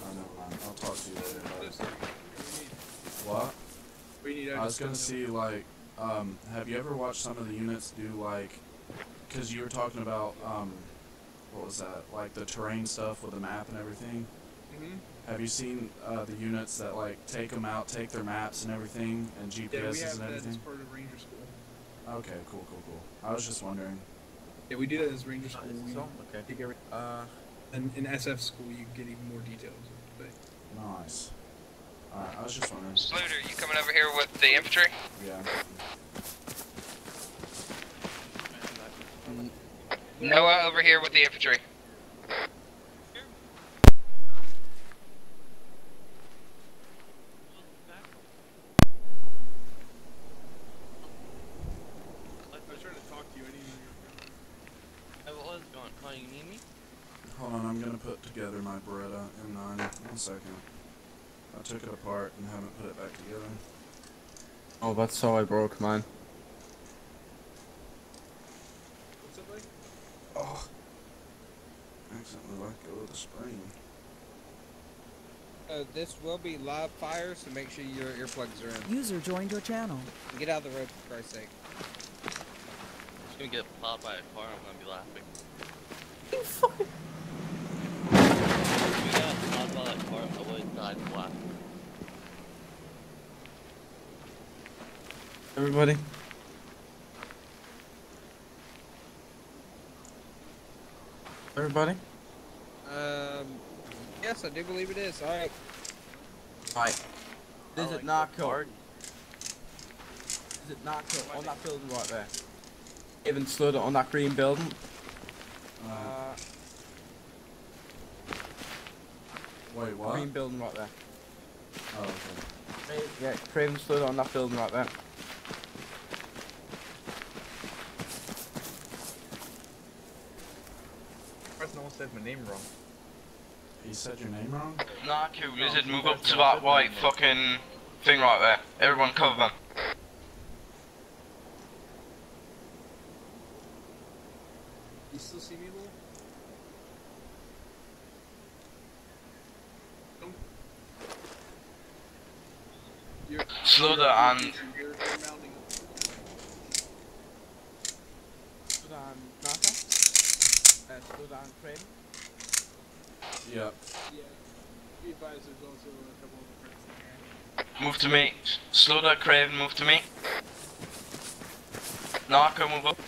Oh, never mind. I'll talk to you later about it. What What? we need. I was gonna see, like, have you ever watched some of the units do, like, because you were talking about, what was that, like the terrain stuff with the map and everything? Mm-hmm. Have you seen the units that, like, take them out, take their maps and everything, and GPSs Yeah, we have and that everything? as part of Ranger School. Okay, cool. I was just wondering. Yeah, we do that as Ranger School. We Okay. take every, and in SF School, you get even more details. But Nice. Alright, I was just wondering. Sluder, you coming over here with the infantry? Yeah. Noah over here with the infantry. I was trying to talk to you. I didn't know you were I was going. Oh, you need me? Hold on, I'm gonna put together my Beretta M9. 1 second. I took it apart and haven't put it back together. Oh, that's how I broke mine. What's up, buddy? Oh. Accidentally let go of the spring. This will be live fire, so make sure your earplugs are in. User joined your channel. Get out of the road for Christ's sake. I'm just gonna get plowed by a car and I'm gonna be laughing. You fucking. If we got plowed by that car, I would have died laughing. Everybody. Everybody. Yes, I do believe it is. All right. Right. Is I it like narco? party. Is it narco on that building right there? Even slowed it on that green building. Wait, what? Green building right there. Oh, okay. Yeah, Craven slowed it on that building right there. Press no said my name wrong. He said your name wrong? Narco, Lizard, move up to that white fucking thing right there. Everyone cover them. You still see me, Lou? Nope. Slow down and... You're mounting up. Slow down, Naka. Slow down, Crane. Yep. Yeah. Be advised, there's also a couple of friends in here. Move to me. Slow down, Craven, move to me. Narco, move up.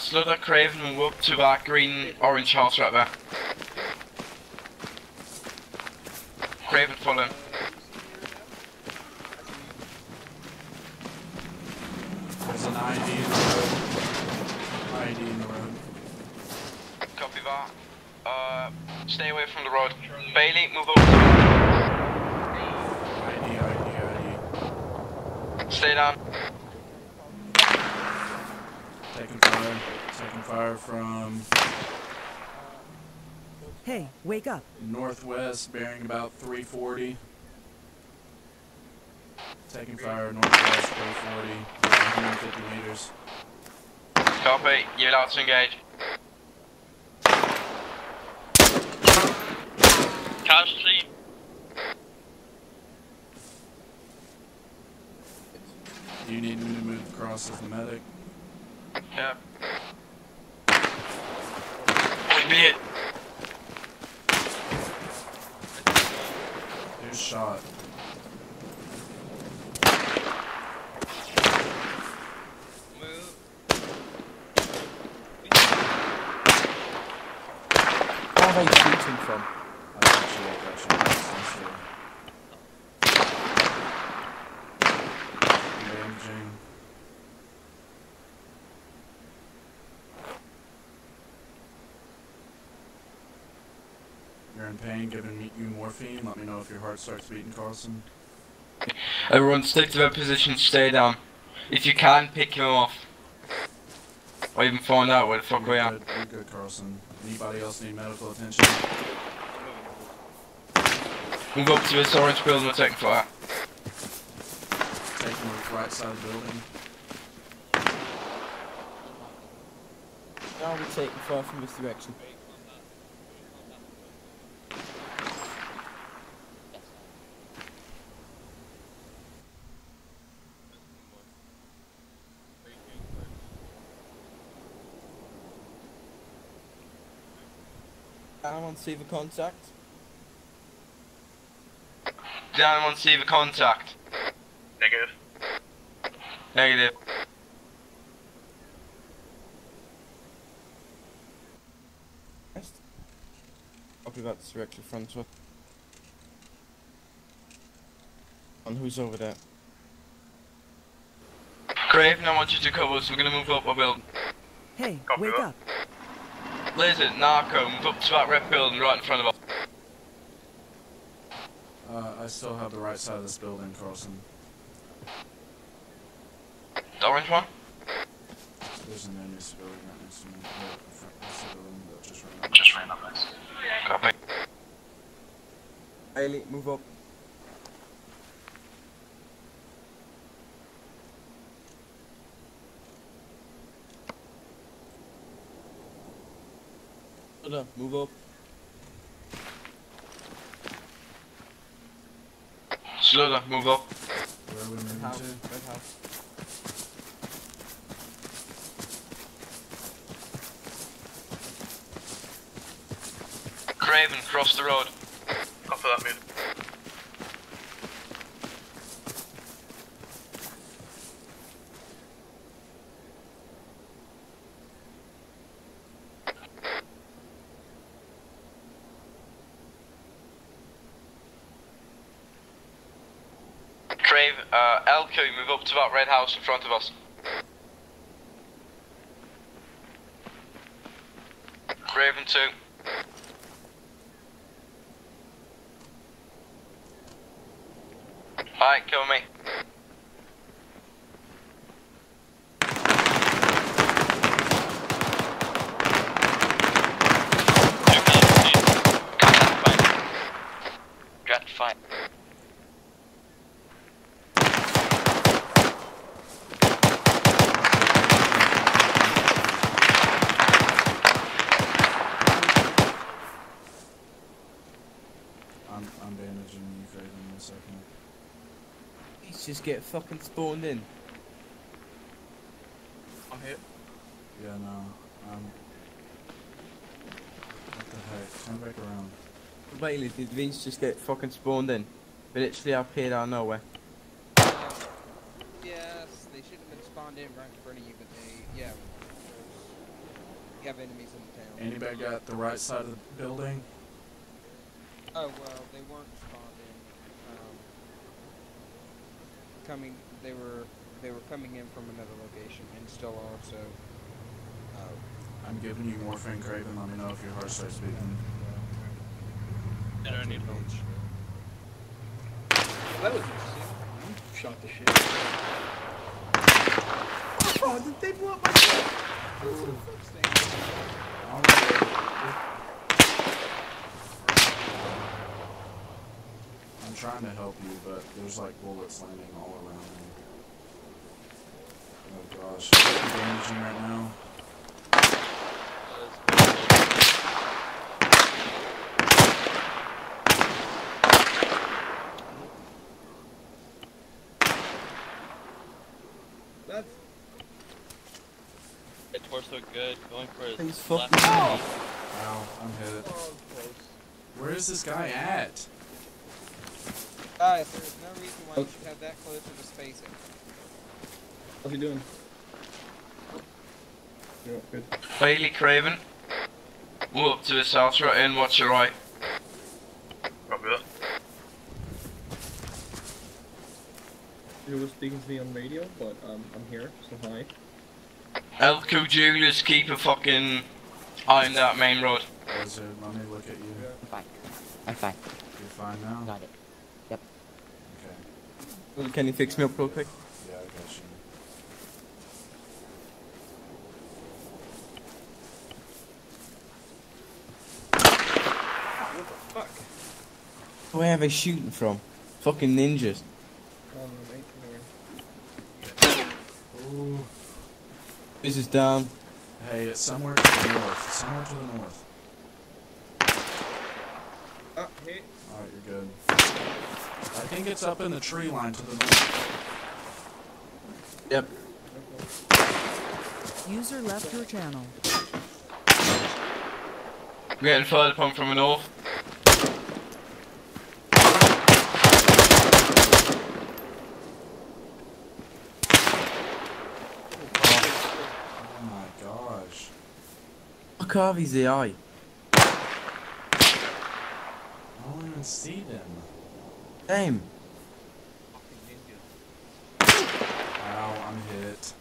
Slow down, Craven, move up to that green orange house right there. Craven, follow him. There's an ID in the road. ID in the road. Copy that. Stay away from the road. Bailey, move up. ID. Stay down. Taking fire from Hey, wake up. northwest, bearing about 340. Taking fire northwest, 340, 150 meters. Copy, you're allowed to engage. Casualty. Do you need me to move across as the medic? Yeah. Be it. There's shot. Where are they shooting from? I'm not sure what that shot is. Bandaging. You're in pain, giving you morphine. Let me know if your heart starts beating, Carlson. Everyone stick to their position, stay down. If you can, pick him off. Or even find out where the fuck we are. You're good, Carlson. Anybody else need medical attention? Move up to this orange building, we're taking fire. Taking the right side of the building. Now we're taking fire from this direction. Down on see the contact. Down on see the contact. Negative. Negative. Copy that's directly front of us. And who's over there? Craven, I want you to cover us, we're gonna move up our building. Hey, Copy wake that. up. Lizard, Narco, move up to that red building right in front of us. I still have the right side of this building, Carlson. The orange one? There's an enemy civilian right next to me. A civilian that just ran up. Just ran up this. Copy. Bailey, move up. Move up. Slow down, move up. Where are we moving House, to? red house. Craven, cross the road. Copy that, move. Crave, LQ, move up to that red house in front of us. Craven 2. Alright, kill me. just get fucking spawned in? I'm hit. Yeah, no. What the heck? Turn back around. Bailey, did these just get fucking spawned in? They literally appeared out of nowhere. Yes, they should have been spawned in right in front of you, but they, yeah. You have enemies in the town. Anybody got the right side of the building? Oh, well, they weren't spawned in. They were coming in from another location, and still are, so. I'm giving you morphine, Craven. Let me know if your heart starts beating. I don't need help. That was interesting. You shot the shit. Oh, did they blow up my shit? I'm trying to help you, but there's like bullets landing all around me. Oh gosh, I'm damaging right now. That's... It's torso good, going for his He's left. fucking Ow, I'm hit. Where is this guy at? Guys, there's no reason why you should have that closer to spacing. How's he doing? Yeah, good. Bailey Craven. Move up to the south right in, watch your right. Copy that. You were speaking to me on radio, but I'm here, so hi. Elko Julius, keep a fucking eye on that main road. Wizard, let me look at you. I'm fine. I'm fine. You're fine now? Got it. Yep. Okay. Can you fix me up real quick? Yeah, I got you. What the fuck? Where are they shooting from? Fucking ninjas. Ooh. This is down. Hey, it's somewhere to the north. It's somewhere to the north. Ah, hit. Alright, you're good. I think it's up in the tree line to the north. Yep. User left your channel. We're getting further from the north. Oh my gosh. Fuck off his AI. I don't even see them. Damn. Ow, I'm hit.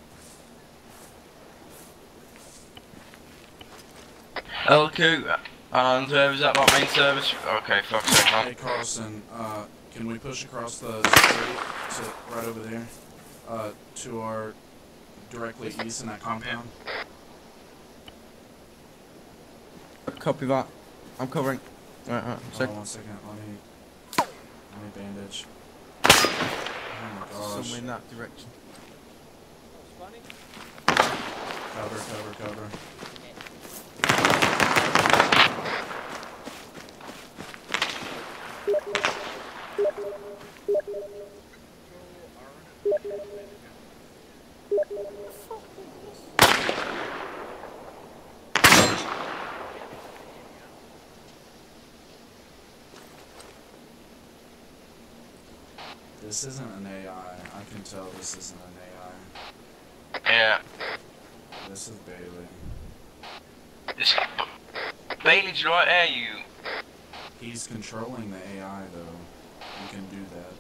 Elko, and is that my main service? Okay, fuck's sake, man. Hey Carlson, can we push across the street to right over there? To our directly east in that compound? Copy that. I'm covering. Right, Hold on 1 second, let me bandage. Oh my gosh. Somewhere in that direction. Cover. This isn't an AI. I can tell this isn't an AI. Yeah. This is Bailey. This Bailey's right there, you. He's controlling the AI though. You can do that.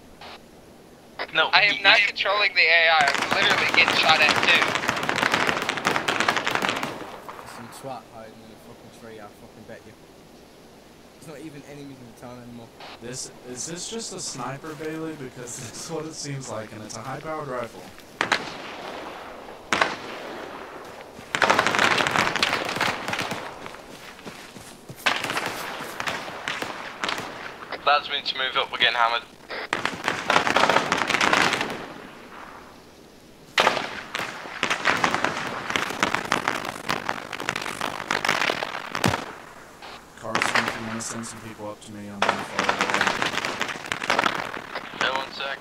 No, I am not controlling the AI. I'm literally getting shot at too. Some twat hiding in a fucking tree, I fucking bet you. There's not even enemies in the town anymore. Is this just a sniper, Bailey? Because that's what it seems like, and it's a high-powered rifle. Lads need to move up, we're getting hammered. Carson, if you want to send some people up to me, I'm going to follow Yeah, 1 sec.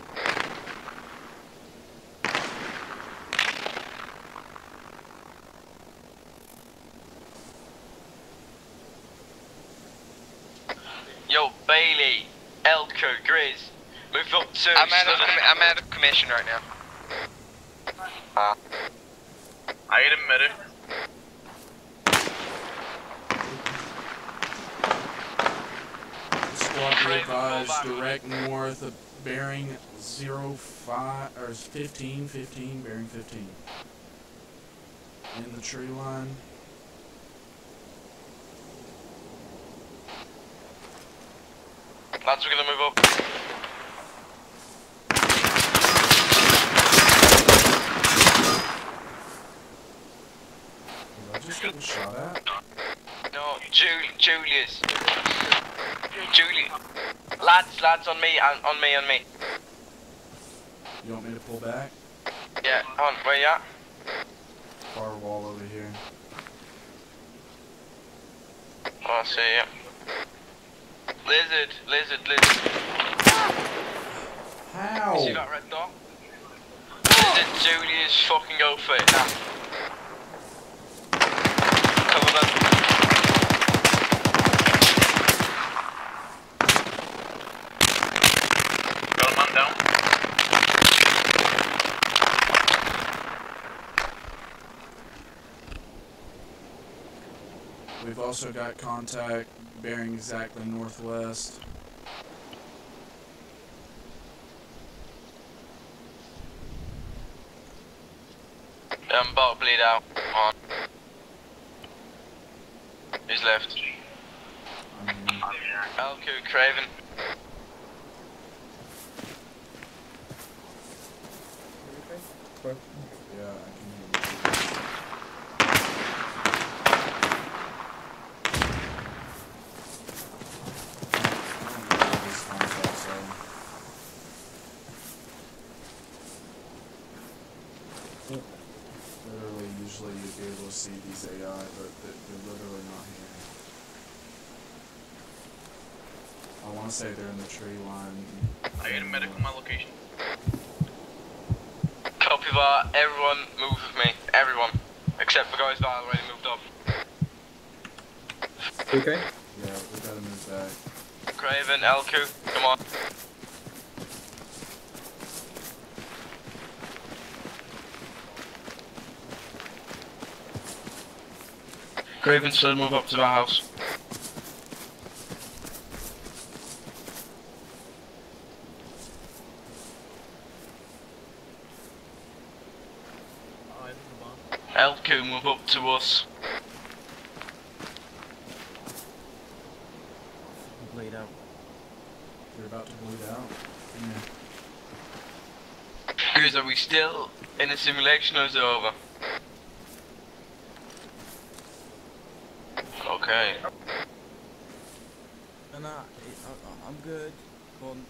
Elko, Grizz, move up to... I'm out of commission right now. I ain't admitted. Squad be advised, direct north of bearing 05 or 15, bearing 15. In the tree line. Lads, we're gonna move up. Did I just get shot at? No, Julius. Julius. Lads, on me, on me. You want me to pull back? Yeah, on, where you at? Far wall over here. Oh, I see you. Lizard. How? You see that red dot? Lizard, Julius, fucking go for it now. Cover them. Got a man down. We've also got contact bearing exactly northwest. I'm about to bleed out. On. Who's left? Elko, Craven. Yeah, I can hear you. Literally, usually you'd be able to see these AI, but they're literally not here. I want to say they're in the tree line. I ain't admitted on my location. Copy that. Everyone move with me. Everyone. Except the guys that already moved up. Okay. Yeah, we gotta move back. Craven, Elko, come on. Craven still move up to the house. Elko, move up to us. Bleed out. You're about to bleed out? Yeah. Guys, are we still in a simulation or is it over? Okay. And I'm good. Go on.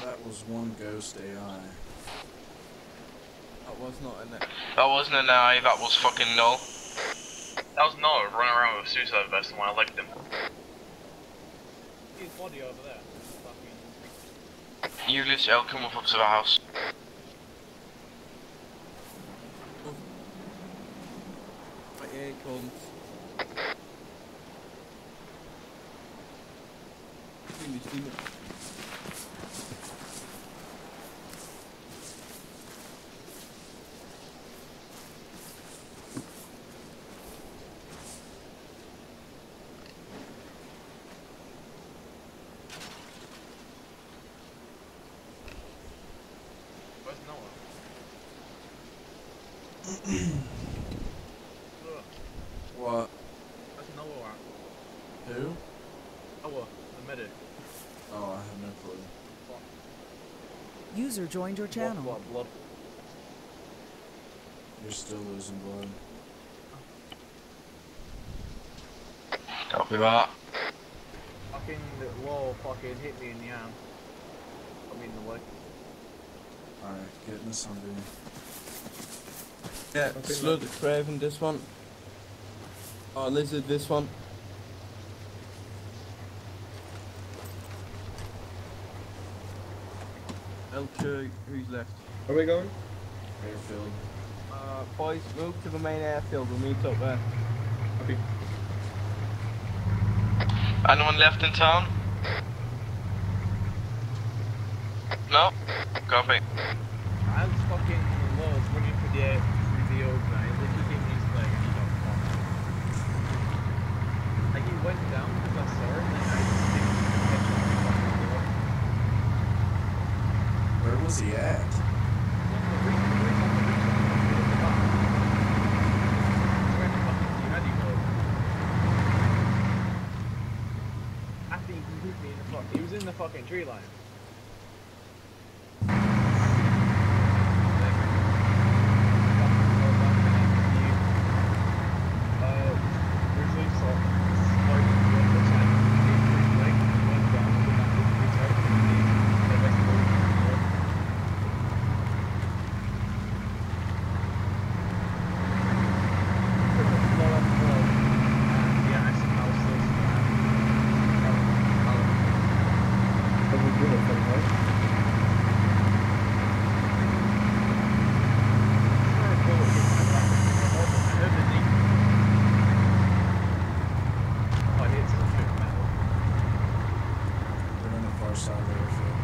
That was one ghost AI. That was not in it. That wasn't an eye, that was fucking null. That was Noah running around with a suicide vest when I licked him. His body over there. Julius, Elko, move up to the house. Right here it comes. Steam it. Where's Noah? What? Where's Noah at? Who? Noah, the medic. Oh, I have no clue. User joined your channel. Blood. You're still losing blood. Copy that. Fucking the wall fucking hit me in the arm. I mean the leg. Alright, get in the Humvee. Yeah, Slug, Craven, this one. Oh, Lizard, this one. L2, who's left? Where are we going? Airfield. Boys, move to the main airfield, we'll meet up there. Okay. Anyone left in town? No? Copy. I was fucking lost running for the old guy. He literally gave me his leg and he got fucked. Like he went down because I saw him and I just didn't catch him and fucking blew up. Where was he at? He was in the fucking tree line. They're on the far side of the airfield.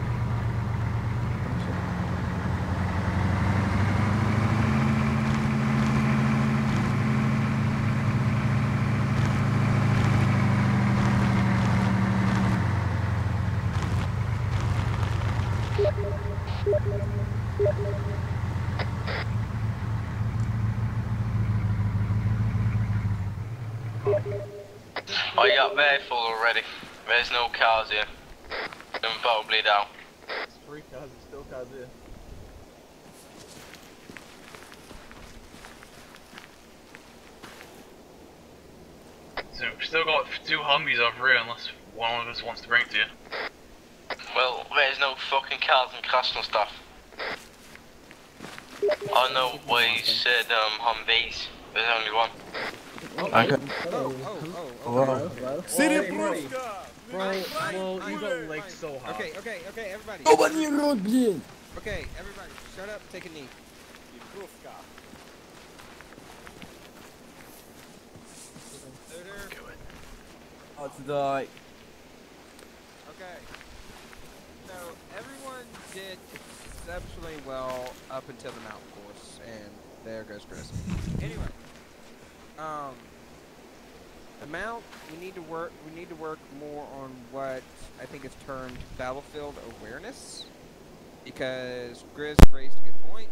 Oh, you got very full already. There's no cars here. And probably down. It's 3 cars, it's still cars here. So we've still got 2 Humvees over here unless one of us wants to bring it to you. Well, there's no fucking cars and crash and stuff. I know where you said Humvees. There's only one. Okay. Hello. City Bro, you got legs so hard. Okay, everybody. Nobody in road, please. Okay, everybody, shut up, take a knee. Oh, to die. Okay. So everyone did exceptionally well up until the mountain course, and there goes Chris. Anyway, the mount we need to work more on what I think is termed battlefield awareness, because Grizz raised a good point.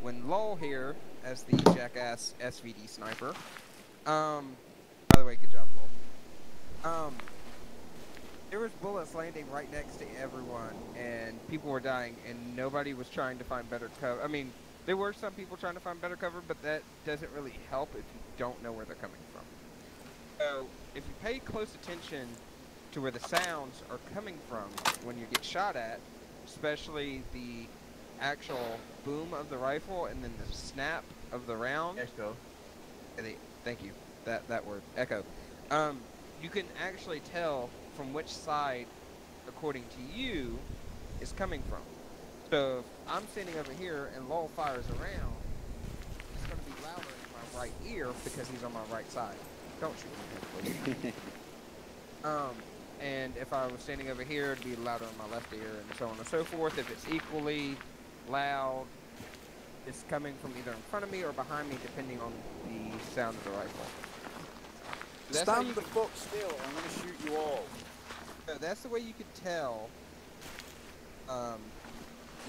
When Lowell here, as the jackass SVD sniper, by the way, good job, Lowell. There was bullets landing right next to everyone, and people were dying, and nobody was trying to find better cover. I mean, there were some people trying to find better cover, but that doesn't really help if you don't know where they're coming from. So, if you pay close attention to where the sounds are coming from when you get shot at, especially the actual boom of the rifle and then the snap of the round. Echo. Thank you. That word. Echo. You can actually tell from which side, according to you, is coming from. So if I'm standing over here and Lowell fires around, it's going to be louder in my right ear because he's on my right side. Don't shoot me, please. And if I was standing over here, it'd be louder in my left ear, and so on and so forth. If it's equally loud, it's coming from either in front of me or behind me, depending on the sound of the rifle. Stand the fuck still, I'm gonna shoot you all. So that's the way you could tell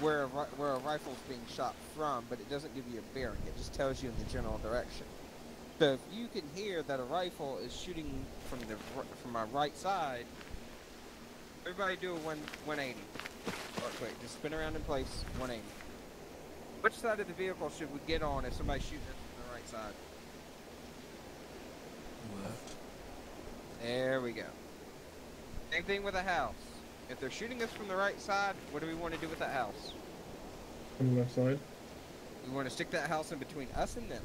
where a rifle's being shot from, but it doesn't give you a bearing. It just tells you in the general direction. So if you can hear that a rifle is shooting from my right side, everybody do a 180. Or wait, just spin around in place, 180. Which side of the vehicle should we get on if somebody's shooting us from the right side? Left. There we go. Same thing with a house. If they're shooting us from the right side, what do we want to do with that house? On the left side. We want to stick that house in between us and them.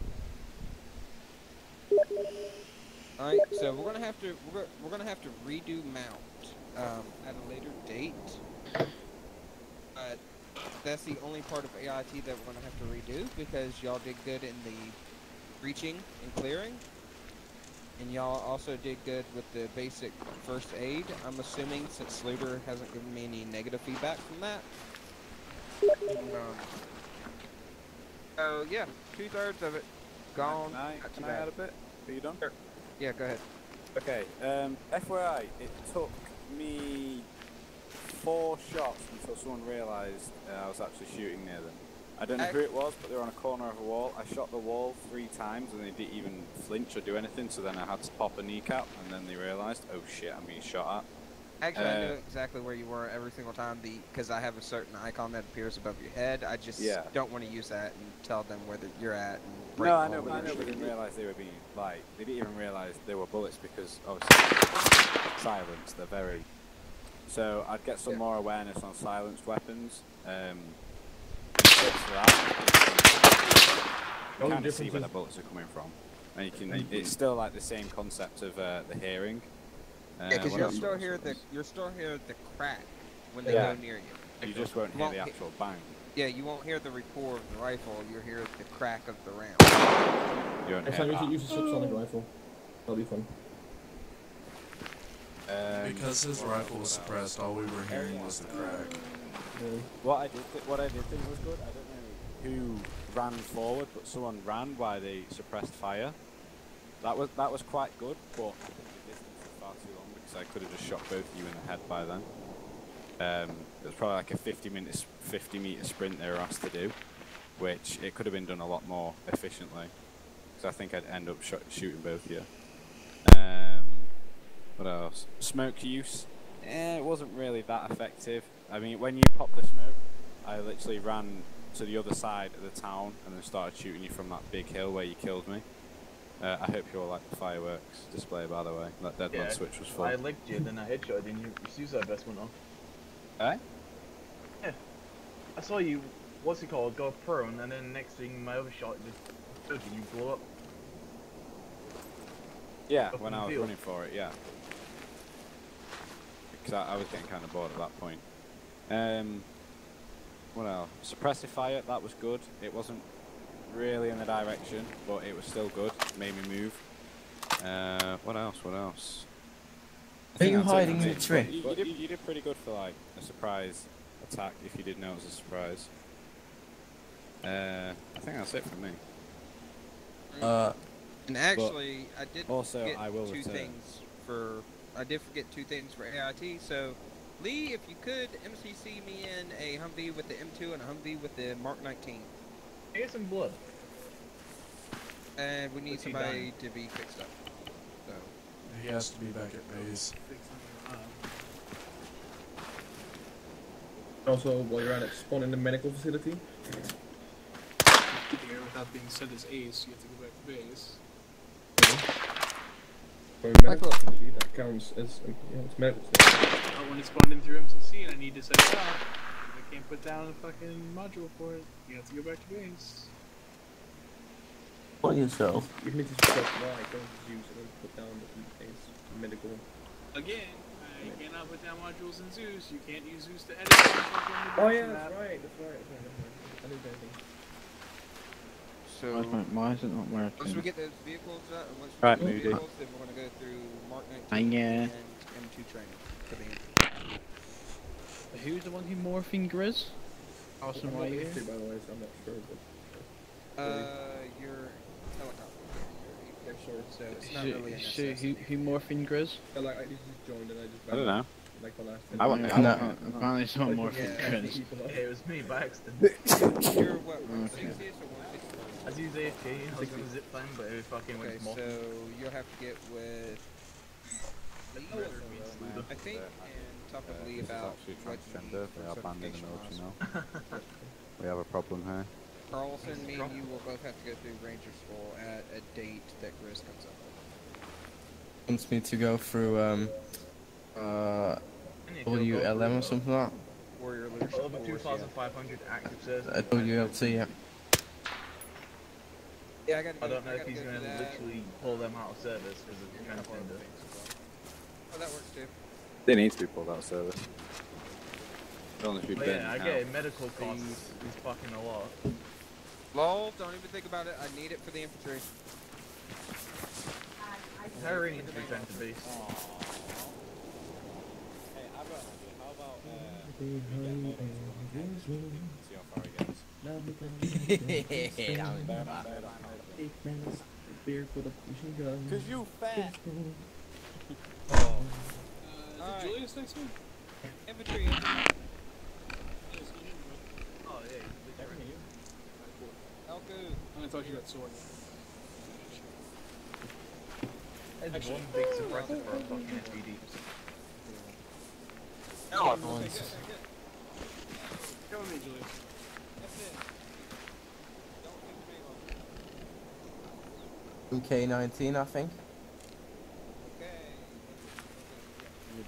All right, so we're gonna have to redo Mount at a later date. But that's the only part of AIT that we're gonna have to redo because y'all did good in the reaching and clearing, and y'all also did good with the basic first aid. I'm assuming since Sluder hasn't given me any negative feedback from that. So yeah, 2/3 of it gone. Can I add a bit? Are you done? Sure. Yeah, go ahead. Okay, FYI, it took me 4 shots until someone realised I was actually shooting near them. I don't know who it was, but they were on a corner of a wall. I shot the wall 3 times and they didn't even flinch or do anything, so then I had to pop a kneecap, and then they realised, oh shit, I'm being shot at. Actually, I knew exactly where you were every single time, because I have a certain icon that appears above your head. I just don't want to use that and tell them where you're at. And break No, I know, but they didn't realise they were being, like, they didn't even realise they were bullets because, obviously, silence, they're very... So, I'd get some more awareness on silenced weapons, for that. You kind of see where the bullets are coming from. And you can, it's still like the same concept of the hearing. Yeah, because you'll still hear the crack when they go near you. You just won't hear the actual bang. Yeah, you won't hear the report of the rifle. You'll hear the crack of the round. You won't Next time you should use a subsonic rifle. That'll be fun. Because his rifle was suppressed, all we were hearing was the crack. What I did think was good. I don't know who ran forward, but someone ran while they suppressed fire. That was quite good, but the distance was far too long because I could have just shot both of you in the head by then. It was probably like a 50-meter sprint they were asked to do, which it could have been done a lot more efficiently. Because I think I'd end up shooting both of you. What else? Smoke use. It wasn't really that effective. I mean, when you pop the smoke, I literally ran to the other side of the town and then started shooting you from that big hill where you killed me. I hope you all like the fireworks display, by the way. That deadline switch was full. I licked you, then I headshot you, and your suicide vest went off. Eh? Yeah. I saw you, what's it called, go prone, and then next thing my other shot just took you, you blew up. Yeah, when I was running for it, yeah. Because I was getting kind of bored at that point. What else? Suppressive fire, that was good. It wasn't really in the direction, but it was still good. It made me move. What else? Are you hiding in the tree? You did pretty good for like a surprise attack, if you did know it was a surprise. I think that's it for me. And actually, I did forget two things for... I did forget 2 things for AIT, so Lee, if you could MCC me in a Humvee with the M2 and a Humvee with the Mark 19. I get some blood. And we need somebody to be fixed up. So he has to be back at base. Also, while you're at it, spawn in the medical facility. Here, without being said as ace, you have to go back to base. For medical facility, that counts as it's medical facility. When it's spawned in through MCC and I need to set it up, I can't put down a fucking module for it. You have to go back to base. What yourself? You need to check why don't use it and put down the base medical. Again, I cannot put down modules in Zeus. You can't use Zeus to edit the Oh yeah, that's right. I knew that. So, why is it not working? once we get those vehicles up, and once we Right, get those Moody. vehicles, then we're going to go through Mark 19 and M2 training. For the Who's the one who morphing Grizz? Awesome, why are you here? By the way, so I'm not sure, but... your helicopter. They're short, so it's not So, really a so necessity. who morphing Grizz? I just joined and I just... I don't know. Like the last... Apparently it's not morphing Grizz. Yeah, it was me by accident. You're what, 160th or 160th? I was using AFK, I was going to zip line, but it fucking went Okay, so you'll have to get with I think, and talk with Lee about what transgender. They are banned in the military now. We have a problem here. Carlson, me and you will both have to go through Ranger School at a date that Grizz comes up with. Wants me to go through WLM or something like that. Warrior Leadership Over 2,500 active says. WLT, yeah. Yeah, I gotta go. I don't know if gotta he's go going do to that. literally pull them out of service because of transgender. Oh, that works too. They need to be pulled out of service. Only if you've But been yeah, I out. get it, medical costs is fucking a lot. Lol, don't even think about it. I need it for the infantry. How are infantry tend to be? Hey, I've got an idea. How about we get Murdoch to one case, see how far he gets. Beer for the machine gun. Cause you fat. Is Julius next week? Infantry. Oh yeah, Elku. I'm gonna talk to you about sword. there's one big suppressor for a fucking SVD. Oh, Come with me, Julius. MK19, I think. You're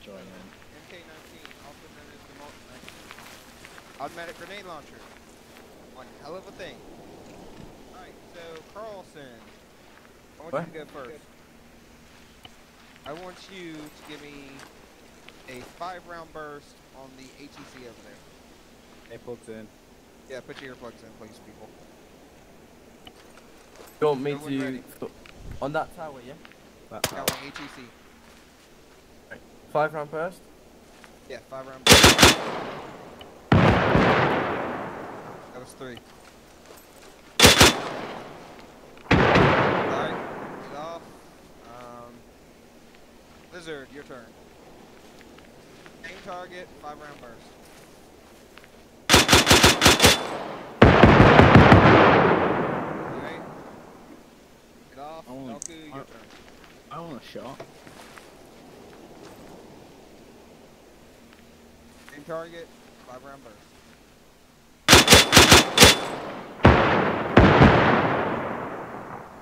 joining. MK19, also known as the automatic grenade launcher. One hell of a thing. Alright, so Carlson, I want you to go first. I want you to give me a 5-round burst on the HEC over there. Hey, plugs in. Yeah, put your earplugs in, please, people. You want me Everyone ready? to... On that tower, yeah? That Yeah, tower. on HEC. 5-round burst? Yeah, 5-round burst. That was 3. Alright, get off. Lizard, your turn. Aim target, 5-round burst. Alright. Get off. Elku, your turn. I want a shot. Aim target, 5-round burst.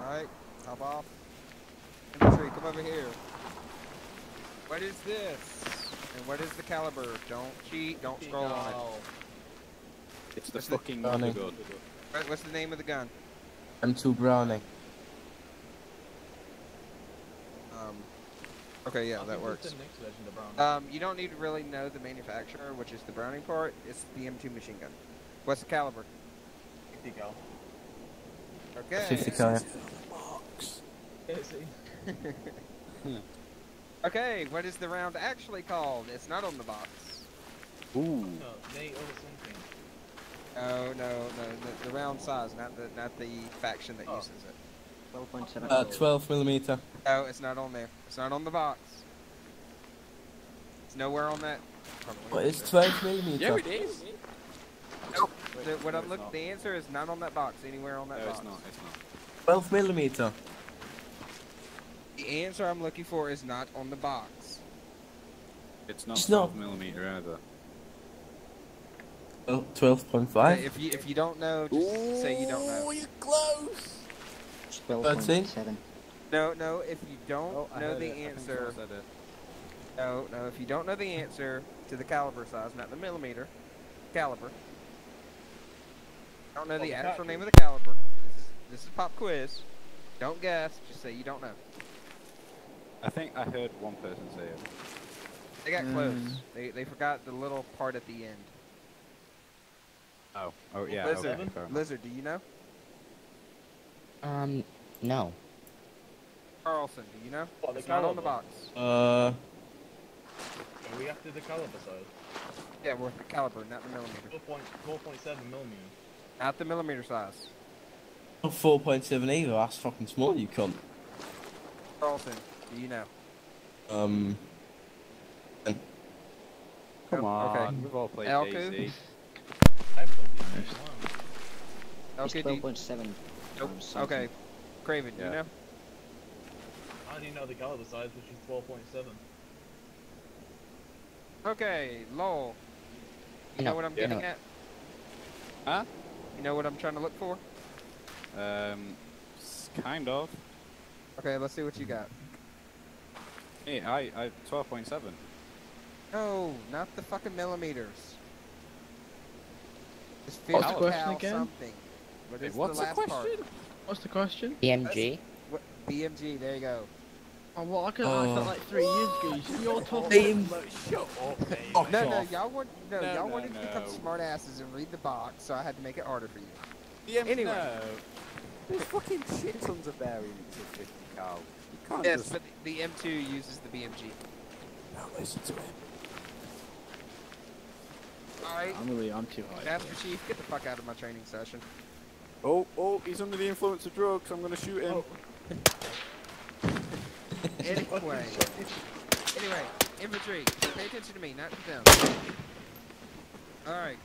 Alright, hop off. Infantry, come over here. What is this? And what is the caliber? Don't cheat, don't scroll on it. It's the What's the- fucking Browning. good. What's the name of the gun? M2 Browning. Okay, yeah, that works. You don't need to really know the manufacturer, which is the Browning part. It's the M2 machine gun. What's the caliber? 50 cal. Okay. 50 cal, Okay, what is the round actually called? It's not on the box. Ooh. No, Nate or something. No, the round size, not the faction that uses it. 12.7. 12mm. No, it's not on there. It's not on the box. It's nowhere on that. What is 12mm? Yeah, it is. Nope. What I'm looking, the answer is not on that box. Anywhere on that No, box. it's not. It's not. 12mm. The answer I'm looking for is not on the box. It's not It's 12mm either. Oh, 12.5? If you don't know, just say you don't know. Oh, you're close. 12.7. No. If you don't Oh, I know heard the it. I think answer, someone said it. no. If you don't know the answer to the caliber size, not the millimeter, caliber. Don't know the actual name of the caliber. This is pop quiz. Don't guess. Just say you don't know. I think I heard one person say it. They got close. They forgot the little part at the end. Oh yeah. Lizard, Okay, fair enough. Lizard, do you know? No. Carlson, do you know? What, the It's not on the caliber? box. Are we after the caliber size? Yeah, we're the caliber, not the millimeter. 4.7 millimeter. Not the millimeter size. Not 4.7 either, that's fucking small, you cunt. Carlson, do you know? Come on, okay. we've all played Elku? DayZ. I played these It's Okay, 12.7. Nope. Okay. Craven, do you Yeah. know? I only know the caliber size, which is 12.7. Okay, lol. You know what I'm getting at? Huh? You know what I'm trying to look for? Kind of. Okay, let's see what you got. Hey, I 12.7. No, not the fucking millimeters. It's What's 50 the question cal again? something. What Wait, is what's the the last part? question? What's the question? BMG. What, BMG, there you go. Oh, well, I could have asked that like 3 years ago. You're talking Shut up, Dave. Oh, no, y'all wanted to become no. smartasses and read the box, so I had to make it harder for you. Anyway. Anyway. No. There's fucking shit tons of variants of 50 cal. You can't Yes, just... but the M2 uses the BMG. Now listen to him. Alright. I'm too high. Master Chief, get the fuck out of my training session. Oh, he's under the influence of drugs. I'm gonna shoot him. Anyway, infantry, pay attention to me, not to them. Alright.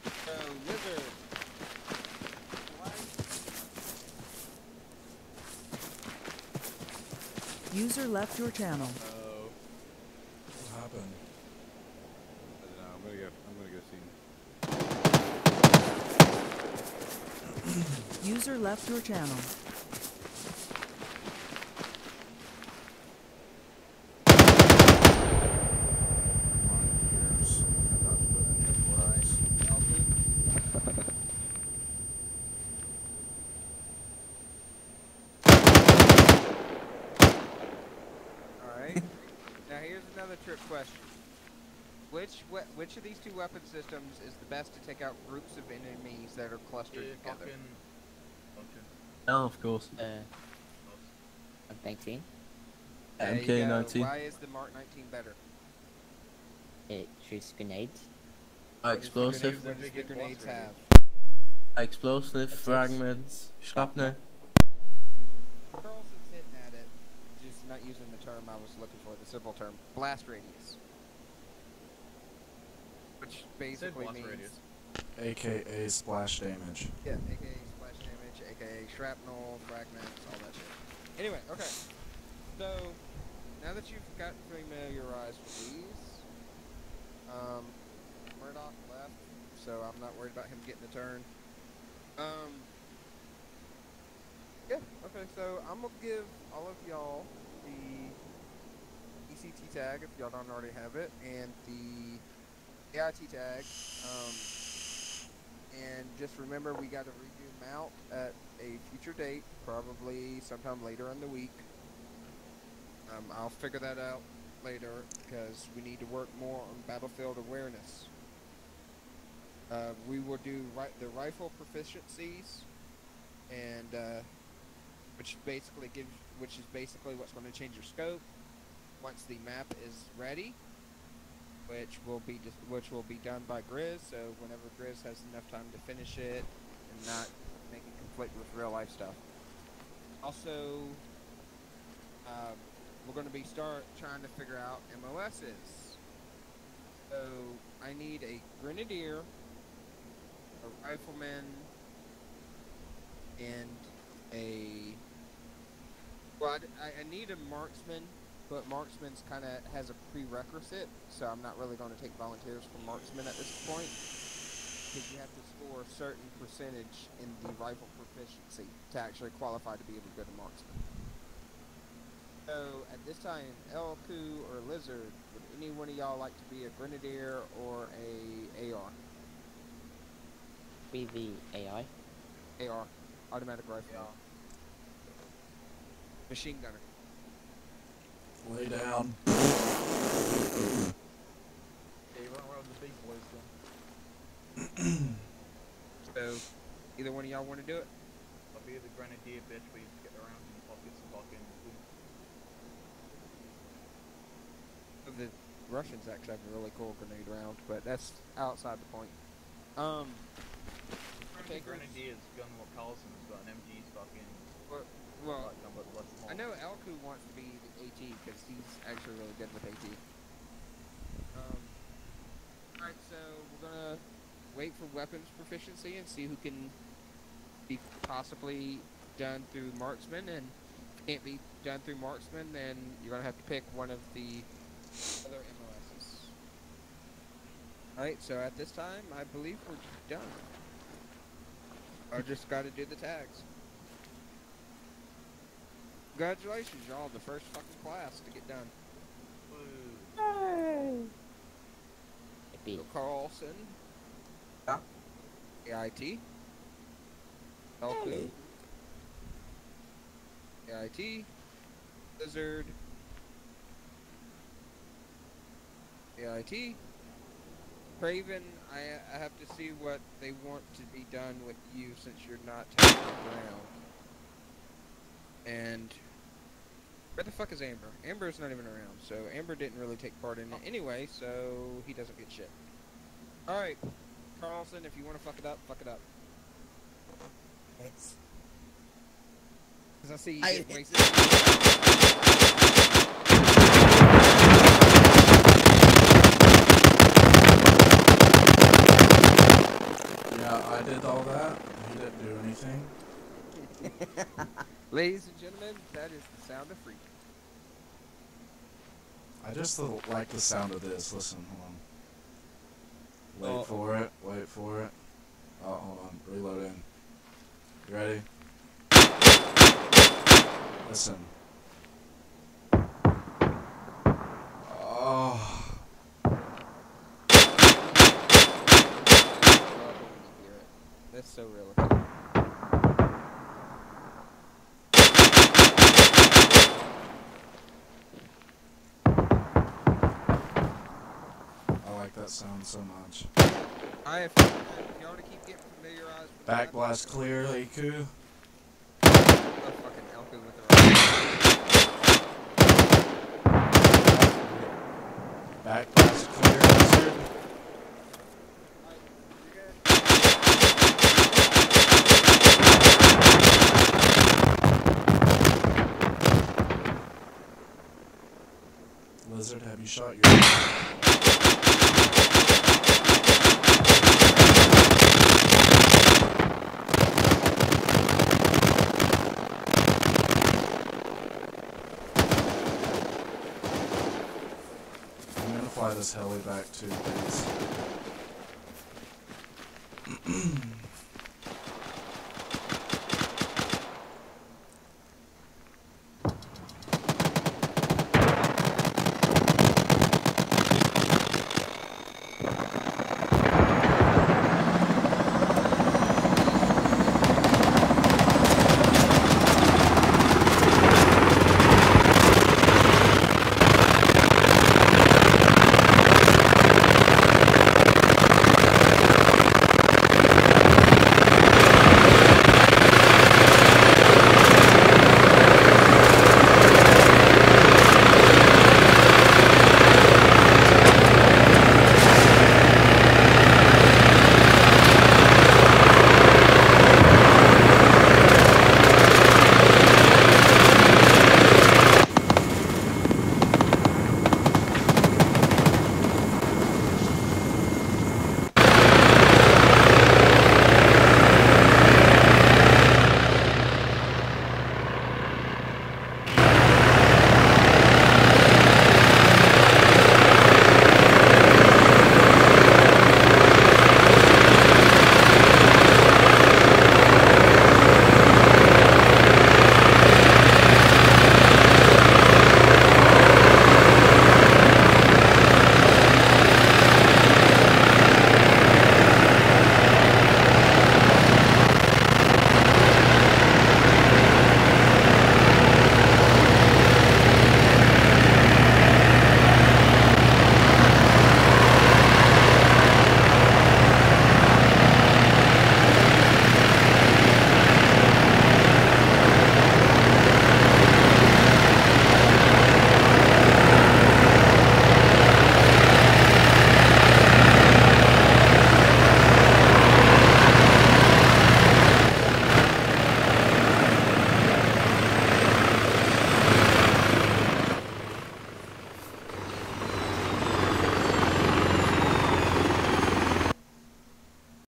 So, Lizard. User left your channel. What happened? I don't know. I'm gonna go see. User left your channel. Alright. Now here's another trick question. Which of these two weapon systems is the best to take out groups of enemies that are clustered together? Oh, of course. M19. MK19. Why is the Mark 19 better? It shoots grenades. Explosive. What does the grenades have? Explosive, fragments, shrapnel. Carlson's hitting at it, just not using the term I was looking for, the simple term. Blast radius. Which basically blast means... radius. AKA splash damage. Yeah, aka splash damage, aka shrapnel, fragments, all that shit. Anyway, okay. So, now that you've gotten familiarized with these, Murdoch left, so I'm not worried about him getting a turn. Yeah, okay, so I'm gonna give all of y'all the ECT tag, if y'all don't already have it, and the AIT tag, and just remember we gotta redo them out at a future date, probably sometime later in the week. I'll figure that out later, because we need to work more on battlefield awareness. We will do the rifle proficiencies, and which is basically what's going to change your scope once the map is ready, which will be done by Grizz. So whenever Grizz has enough time to finish it and not make it conflict with real life stuff. Also, we're going to be trying to figure out MOSs. So I need a grenadier, a rifleman, and I need a marksman, but marksman's kind of has a prerequisite, so I'm not really going to take volunteers for marksman at this point, because you have to score a certain percentage in the rifle proficiency to actually qualify to be able to go to marksman. So, at this time, Elku or Lizard, would any one of y'all like to be a grenadier or a AR? Be the AI. AR, automatic rifle. Machine gunner. Lay down. Yeah, you run around the big boys then. So, either one of y'all want to do it? I'll be the grenadier bitch, we get around in the pockets and fucking boom. The Russians actually have a really cool grenade round, but that's outside the point. The grenadier's gun what Carlson's got, an MG's fucking... Well, gun, but less small. I know Elku wants to be the AT, because he's actually really good with AT. Alright, so we're gonna wait for weapons proficiency and see who can be possibly done through marksman, and can't be done through marksman, then you're gonna have to pick one of the other MOSs. Alright, so at this time, I believe we're done. I just gotta do the tags. Congratulations, y'all, the first fucking class to get done. Yay! Carlson. Yeah. AIT. Elku. AIT, Lizard, AIT, Craven. I have to see what they want to be done with you since you're not taking the ground. And where the fuck is Amber? Amber's not even around, so Amber didn't really take part in it anyway, so he doesn't get shit. Alright, Carlson, if you want to fuck it up, fuck it up. Because I see you get wasted. Yeah, I did all that. He didn't do anything. Ladies and gentlemen, that is the sound of freedom. I just like the sound of this. Listen, hold on. Wait for it. Wait for it. Oh, hold on. Reloading. You ready? Listen. Oh. That's so real. I like that sound so much. If you want to keep getting familiarized with Backblast clear, Iku. fucking Elku with the Backblast